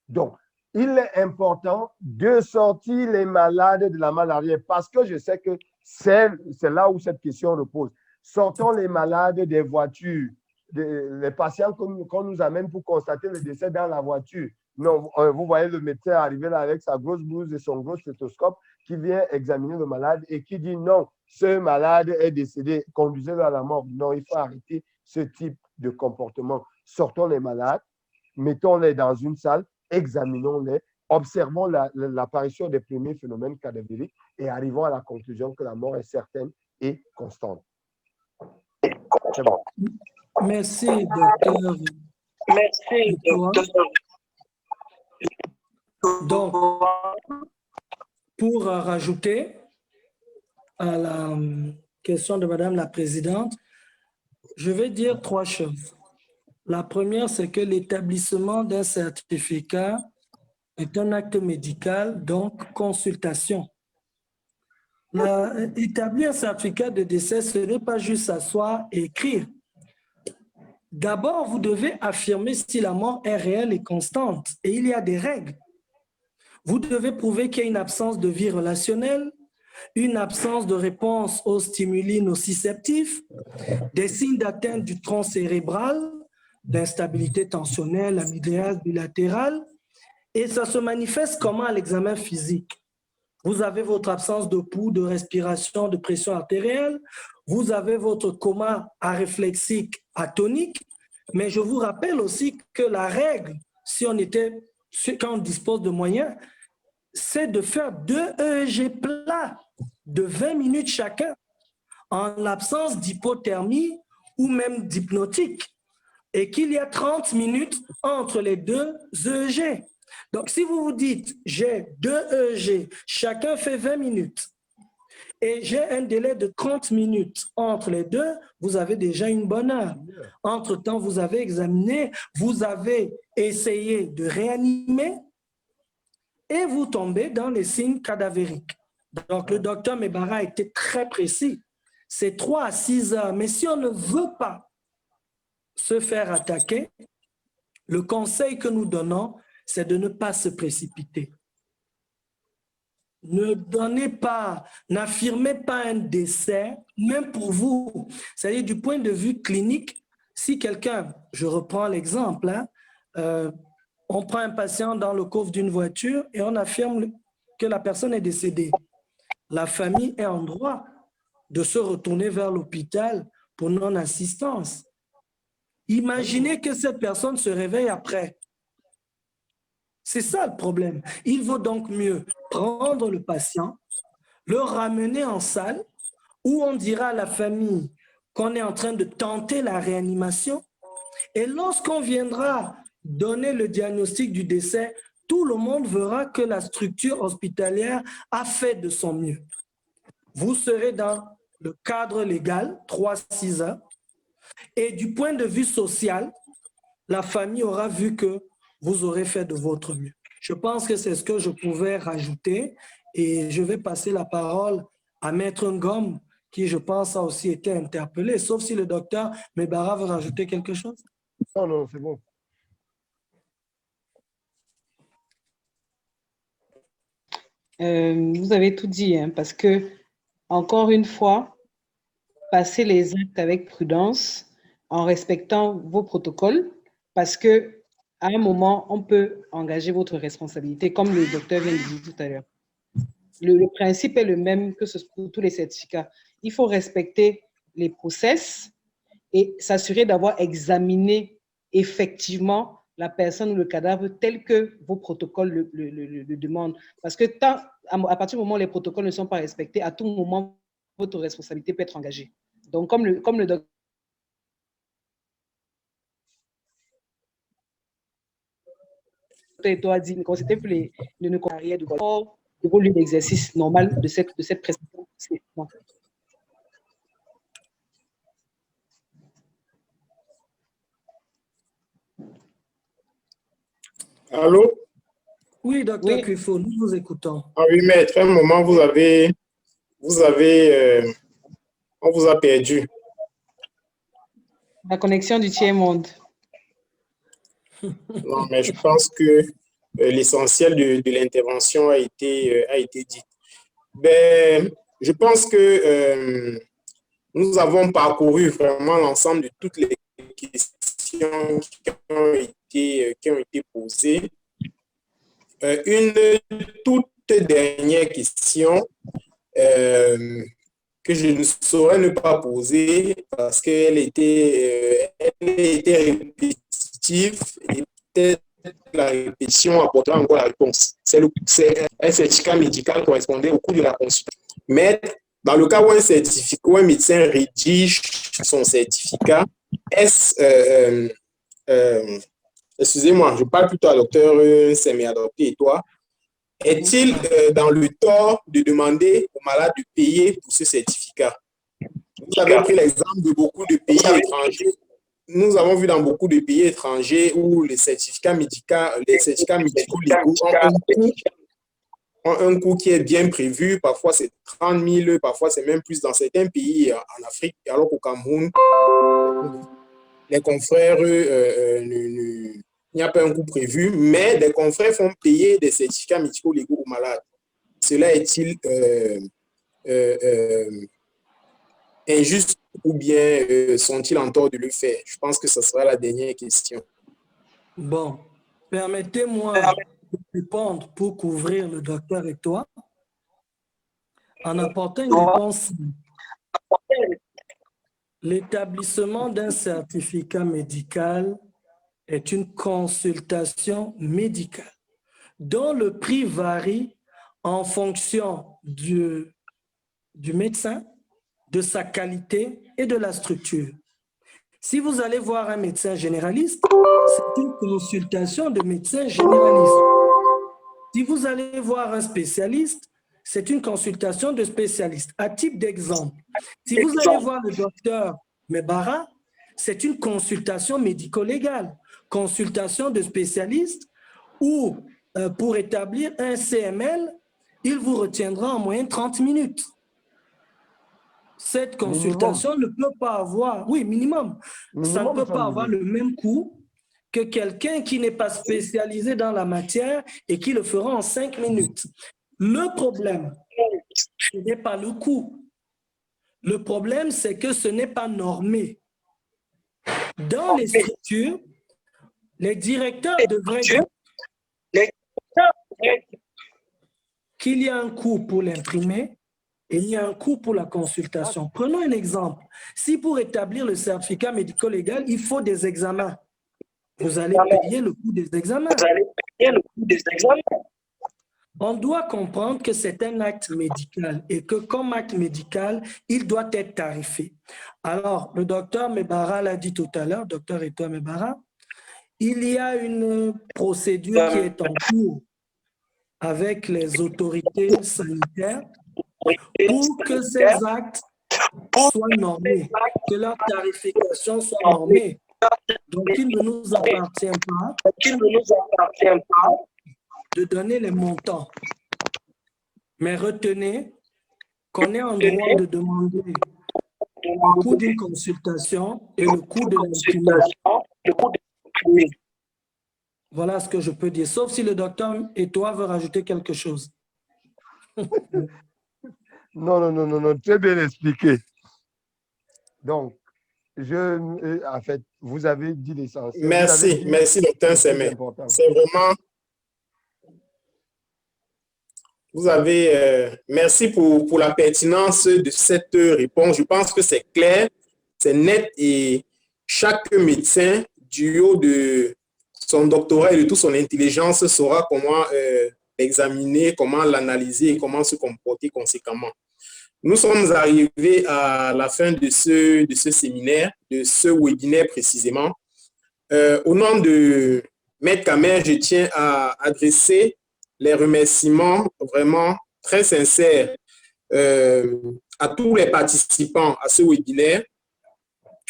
Donc, il est important de sortir les malades de la malaria parce que je sais que c'est là où cette question repose. Sortons les malades des voitures, les patients qu'on nous amène pour constater le décès dans la voiture. Non, vous voyez le médecin arriver là avec sa grosse blouse et son gros stéthoscope qui vient examiner le malade et qui dit non, ce malade est décédé, conduisez-le à la mort. Non, il faut arrêter ce type de comportement. Sortons les malades, mettons-les dans une salle, examinons-les, observons l'apparition des premiers phénomènes cadavériques et arrivons à la conclusion que la mort est certaine et constante. C'est bon. Merci, docteur. Merci, docteur. Donc, pour rajouter à la question de Madame la Présidente, je vais dire 3 choses. La première, c'est que l'établissement d'un certificat est un acte médical, donc consultation. Établir un certificat de décès, ce n'est pas juste s'asseoir et écrire. D'abord, vous devez affirmer si la mort est réelle et constante, et il y a des règles. Vous devez prouver qu'il y a une absence de vie relationnelle, une absence de réponse aux stimuli nociceptifs, des signes d'atteinte du tronc cérébral, d'instabilité tensionnelle, amygdale bilatérale, et ça se manifeste comment à l'examen physique? Vous avez votre absence de pouls, de respiration, de pression artérielle, vous avez votre coma aréflexique atonique, mais je vous rappelle aussi que la règle, quand on dispose de moyens, c'est de faire 2 EEG plats de 20 minutes chacun, en l'absence d'hypothermie ou même d'hypnotique, et qu'il y a 30 minutes entre les 2 EEG. Donc, si vous vous dites, j'ai 2 EEG, chacun fait 20 minutes, et j'ai un délai de 30 minutes entre les deux, vous avez déjà une bonne heure. Entre-temps, vous avez examiné, vous avez essayé de réanimer, et vous tombez dans les signes cadavériques. Donc, le docteur Mebara a été très précis. C'est 3 à 6 heures. Mais si on ne veut pas se faire attaquer, le conseil que nous donnons, c'est de ne pas se précipiter. Ne donnez pas, n'affirmez pas un décès, même pour vous. C'est-à-dire du point de vue clinique, si quelqu'un, je reprends l'exemple, hein, on prend un patient dans le coffre d'une voiture et on affirme que la personne est décédée. La famille est en droit de se retourner vers l'hôpital pour non-assistance. Imaginez que cette personne se réveille après. C'est ça le problème. Il vaut donc mieux prendre le patient, le ramener en salle où on dira à la famille qu'on est en train de tenter la réanimation. Et lorsqu'on viendra donner le diagnostic du décès, tout le monde verra que la structure hospitalière a fait de son mieux. Vous serez dans le cadre légal, 3-6 heures, et du point de vue social, la famille aura vu que vous aurez fait de votre mieux. Je pense que c'est ce que je pouvais rajouter et je vais passer la parole à Maître Ngom, qui, je pense, a aussi été interpellé, sauf si le docteur Mebara veut rajouter quelque chose. Non, non, c'est bon. Vous avez tout dit, hein, parce que, encore une fois, passez les actes avec prudence, en respectant vos protocoles, parce que à un moment, on peut engager votre responsabilité, comme le docteur vient de dire tout à l'heure. Le principe est le même que pour tous les certificats. Il faut respecter les process et s'assurer d'avoir examiné effectivement la personne ou le cadavre tel que vos protocoles le demandent. Parce que à partir du moment où les protocoles ne sont pas respectés, à tout moment, votre responsabilité peut être engagée. Donc, comme le docteur a dit, ne considérez plus de corps de volume d'exercice normal de cette prestation. Allô? Oui, docteur Kufo, nous vous écoutons. Ah oui, maître, à un moment, on vous a perdu. La connexion du tiers-monde. Non, mais je pense que l'essentiel de l'intervention a été dit. Ben, je pense que nous avons parcouru vraiment l'ensemble de toutes les questions qui ont été posées. Une toute dernière question que je ne saurais ne pas poser parce qu'elle était répétitive et peut-être la répétition apportera encore la réponse. C'est un certificat médical correspondait au coût de la consultation. Mais dans le cas où un médecin rédige son certificat, excusez-moi, je parle plutôt à docteur Semi-Adopté et toi, est-il dans le tort de demander aux malades de payer pour ce certificat? Vous avez pris l'exemple de beaucoup de pays étrangers. Nous avons vu dans beaucoup de pays étrangers où les certificats médicaux légaux ont un coût qui est bien prévu. Parfois, c'est 30 000, parfois, c'est même plus dans certains pays en Afrique, alors qu'au Cameroun, les confrères, il n'y a pas un coût prévu, mais des confrères font payer des certificats médicaux légaux aux malades. Cela est-il injuste ou bien sont-ils en tort de le faire? Je pense que ce sera la dernière question. Bon, permettez-moi de répondre pour couvrir le docteur et toi en apportant une réponse. L'établissement d'un certificat médical est une consultation médicale dont le prix varie en fonction du médecin, de sa qualité et de la structure. Si vous allez voir un médecin généraliste, c'est une consultation de médecin généraliste. Si vous allez voir un spécialiste, c'est une consultation de spécialiste. À titre d'exemple, si vous allez voir le docteur Mebara, c'est une consultation médico-légale, consultation de spécialiste où pour établir un CML, il vous retiendra en moyenne 30 minutes. Cette consultation ne peut pas avoir, oui, minimum, ça ne peut pas avoir le même coût que quelqu'un qui n'est pas spécialisé dans la matière et qui le fera en 5 minutes. Le problème, ce n'est pas le coût. Le problème, c'est que ce n'est pas normé. Dans les structures, les directeurs devraient dire qu'il y a un coût pour l'imprimer et il y a un coût pour la consultation. Prenons un exemple. Si pour établir le certificat médico-légal, il faut des examens, vous allez payer le coût des examens. On doit comprendre que c'est un acte médical et que comme acte médical, il doit être tarifé. Alors, le docteur Mebara l'a dit tout à l'heure, docteur Eto Mebara, il y a une procédure qui est en cours avec les autorités sanitaires pour que ces actes soient normés, que leur tarification soit normée. Donc, il ne nous appartient pas de donner les montants. Mais retenez qu'on est en droit de demander le coût d'une consultation et le coût de l'imprimation. Voilà ce que je peux dire, sauf si le docteur et toi veut rajouter quelque chose. Non, très bien expliqué. Donc, en fait, vous avez dit l'essentiel. Merci, docteur Semé. C'est vraiment... merci pour la pertinence de cette réponse. Je pense que c'est clair, c'est net et chaque médecin, du haut de son doctorat et de toute son intelligence, saura comment l'examiner, comment l'analyser et comment se comporter conséquemment. Nous sommes arrivés à la fin de ce séminaire, de ce webinaire précisément. Au nom de Maître Kamer, je tiens à adresser les remerciements vraiment très sincères à tous les participants à ce webinaire,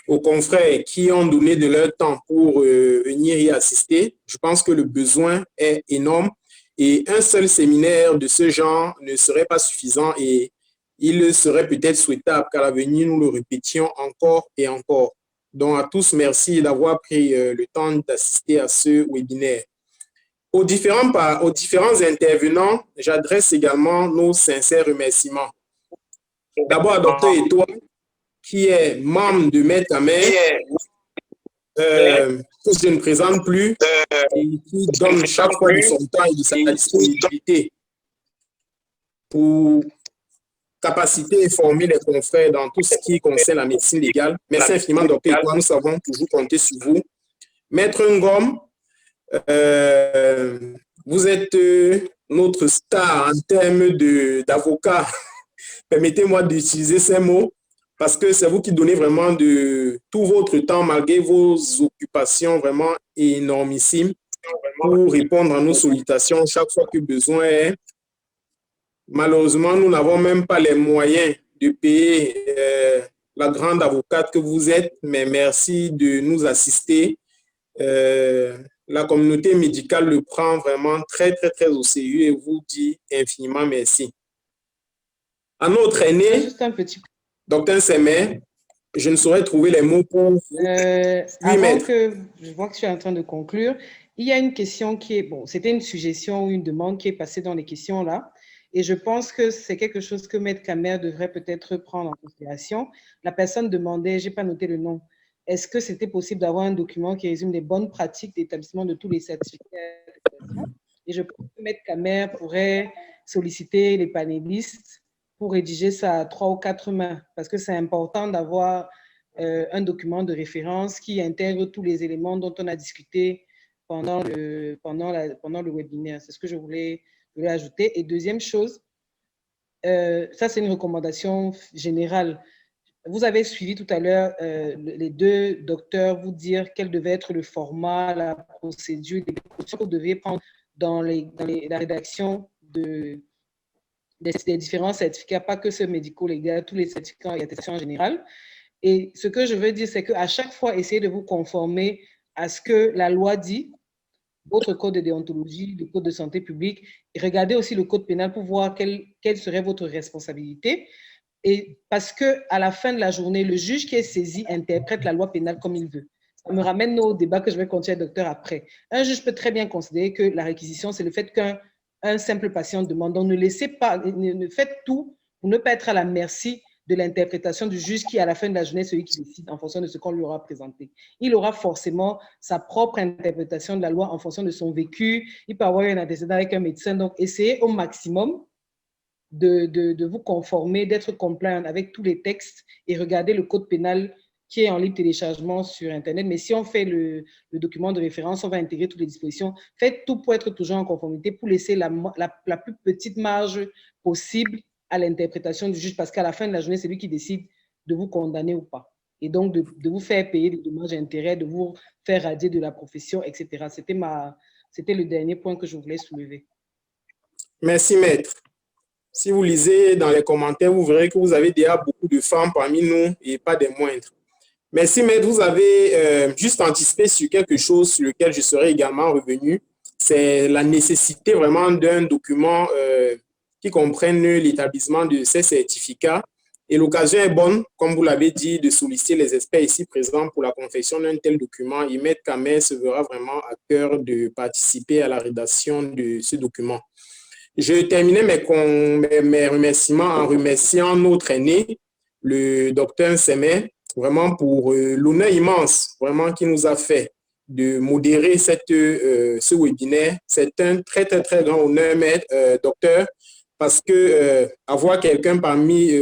aux confrères qui ont donné de leur temps pour venir y assister. Je pense que le besoin est énorme et un seul séminaire de ce genre ne serait pas suffisant et il serait peut-être souhaitable qu'à l'avenir, nous le répétions encore et encore. Donc, à tous, merci d'avoir pris le temps d'assister à ce webinaire. Aux différents intervenants, j'adresse également nos sincères remerciements. D'abord à Dr. Étoile, qui est membre de Maître Amer, que je ne présente plus, et qui donne chaque fois de son temps et de sa disponibilité pour capaciter et former les confrères dans tout ce qui concerne la médecine légale. Merci infiniment, Dr. Étoile, nous savons toujours compter sur vous. Maître Ngom, vous êtes notre star en termes d'avocat. Permettez-moi d'utiliser ces mots parce que c'est vous qui donnez vraiment de tout votre temps malgré vos occupations vraiment énormissimes pour répondre à nos sollicitations chaque fois que besoin est. Malheureusement, nous n'avons même pas les moyens de payer la grande avocate que vous êtes, mais merci de nous assister. La communauté médicale le prend vraiment très, très, très au sérieux et vous dit infiniment merci. À notre aîné, Dr. Semer, je ne saurais trouver les mots pour avant que je vois que tu es en train de conclure, il y a une question qui est, bon, c'était une suggestion ou une demande qui est passée dans les questions là, et je pense que c'est quelque chose que Maître Kamer devrait peut-être prendre en considération. La personne demandait, je n'ai pas noté le nom, est-ce que c'était possible d'avoir un document qui résume les bonnes pratiques d'établissement de tous les certificats? Et je pense que Maître Kamer pourrait solliciter les panélistes pour rédiger ça à 3 ou 4 mains, parce que c'est important d'avoir un document de référence qui intègre tous les éléments dont on a discuté pendant le webinaire. C'est ce que je voulais ajouter. Et deuxième chose, ça c'est une recommandation générale. Vous avez suivi tout à l'heure les deux docteurs vous dire quel devait être le format, la procédure, les précautions que vous deviez prendre dans la rédaction des différents certificats, pas que ce médico-légal, tous les certificats et attestations en général. Et ce que je veux dire, c'est qu'à chaque fois, essayez de vous conformer à ce que la loi dit, votre code de déontologie, le code de santé publique, et regardez aussi le code pénal pour voir quelle serait votre responsabilité. Et parce qu'à la fin de la journée, le juge qui est saisi interprète la loi pénale comme il veut. Ça me ramène au débat que je vais continuer, docteur, après. Un juge peut très bien considérer que la réquisition, c'est le fait qu'un simple patient demande. Donc, ne faites tout pour ne pas être à la merci de l'interprétation du juge qui, à la fin de la journée, celui qui décide en fonction de ce qu'on lui aura présenté. Il aura forcément sa propre interprétation de la loi en fonction de son vécu. Il peut avoir un antécédent avec un médecin. Donc, essayez au maximum de vous conformer, d'être compliant avec tous les textes et regarder le code pénal qui est en libre téléchargement sur Internet. Mais si on fait le document de référence, on va intégrer toutes les dispositions. Faites tout pour être toujours en conformité, pour laisser la plus petite marge possible à l'interprétation du juge, parce qu'à la fin de la journée, c'est lui qui décide de vous condamner ou pas. Et donc, de vous faire payer des dommages et intérêts, de vous faire radier de la profession, etc. C'était le dernier point que je voulais soulever. Merci, maître. Si vous lisez dans les commentaires, vous verrez que vous avez déjà beaucoup de femmes parmi nous et pas des moindres. Merci, maître. Vous avez juste anticipé sur quelque chose sur lequel je serai également revenu. C'est la nécessité vraiment d'un document qui comprenne l'établissement de ces certificats. Et l'occasion est bonne, comme vous l'avez dit, de solliciter les experts ici présents pour la confection d'un tel document. Et maître Kamer se verra vraiment à cœur de participer à la rédaction de ce document. Je terminais mes remerciements en remerciant notre aîné, le docteur Semer, vraiment pour l'honneur immense vraiment qu'il nous a fait de modérer ce webinaire. C'est un très, très, très grand honneur, maître, docteur, parce que avoir quelqu'un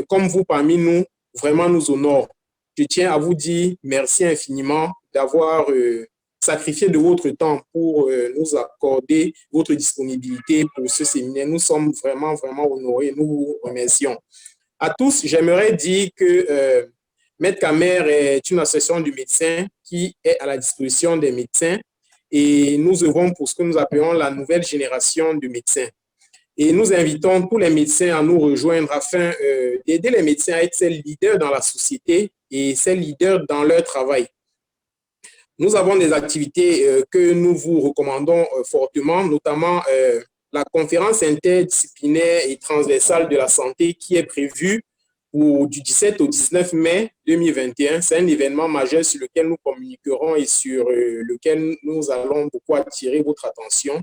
comme vous parmi nous, vraiment nous honore. Je tiens à vous dire merci infiniment d'avoir sacrifié de votre temps pour nous accorder votre disponibilité pour ce séminaire. Nous sommes vraiment, vraiment honorés. Nous vous remercions. À tous, j'aimerais dire que Maître Kamer est une association de médecins qui est à la disposition des médecins et nous œuvrons pour ce que nous appelons la nouvelle génération de médecins. Et nous invitons tous les médecins à nous rejoindre afin d'aider les médecins à être ces leaders dans la société et ces leaders dans leur travail. Nous avons des activités que nous vous recommandons fortement, notamment la conférence interdisciplinaire et transversale de la santé qui est prévue du 17 au 19 mai 2021. C'est un événement majeur sur lequel nous communiquerons et sur lequel nous allons beaucoup attirer votre attention.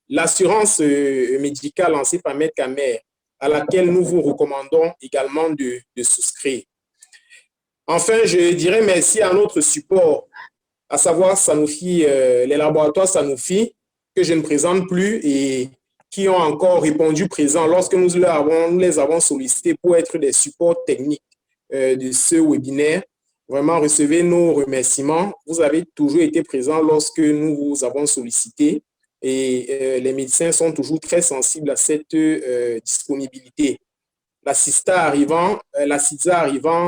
L'assurance médicale lancée par Maître Kamer, à laquelle nous vous recommandons également de souscrire. Enfin, je dirais merci à notre support, à savoir Sanofi, les laboratoires Sanofi, que je ne présente plus et qui ont encore répondu présent lorsque nous les avons sollicités pour être des supports techniques de ce webinaire. Vraiment, recevez nos remerciements. Vous avez toujours été présents lorsque nous vous avons sollicité et les médecins sont toujours très sensibles à cette disponibilité. La CISA arrivant,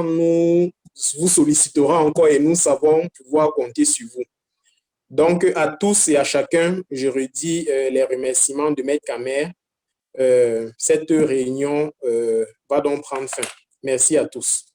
nous vous solliciterons encore et nous savons pouvoir compter sur vous. Donc, à tous et à chacun, je redis les remerciements de Maître Kamer. Cette réunion va donc prendre fin. Merci à tous.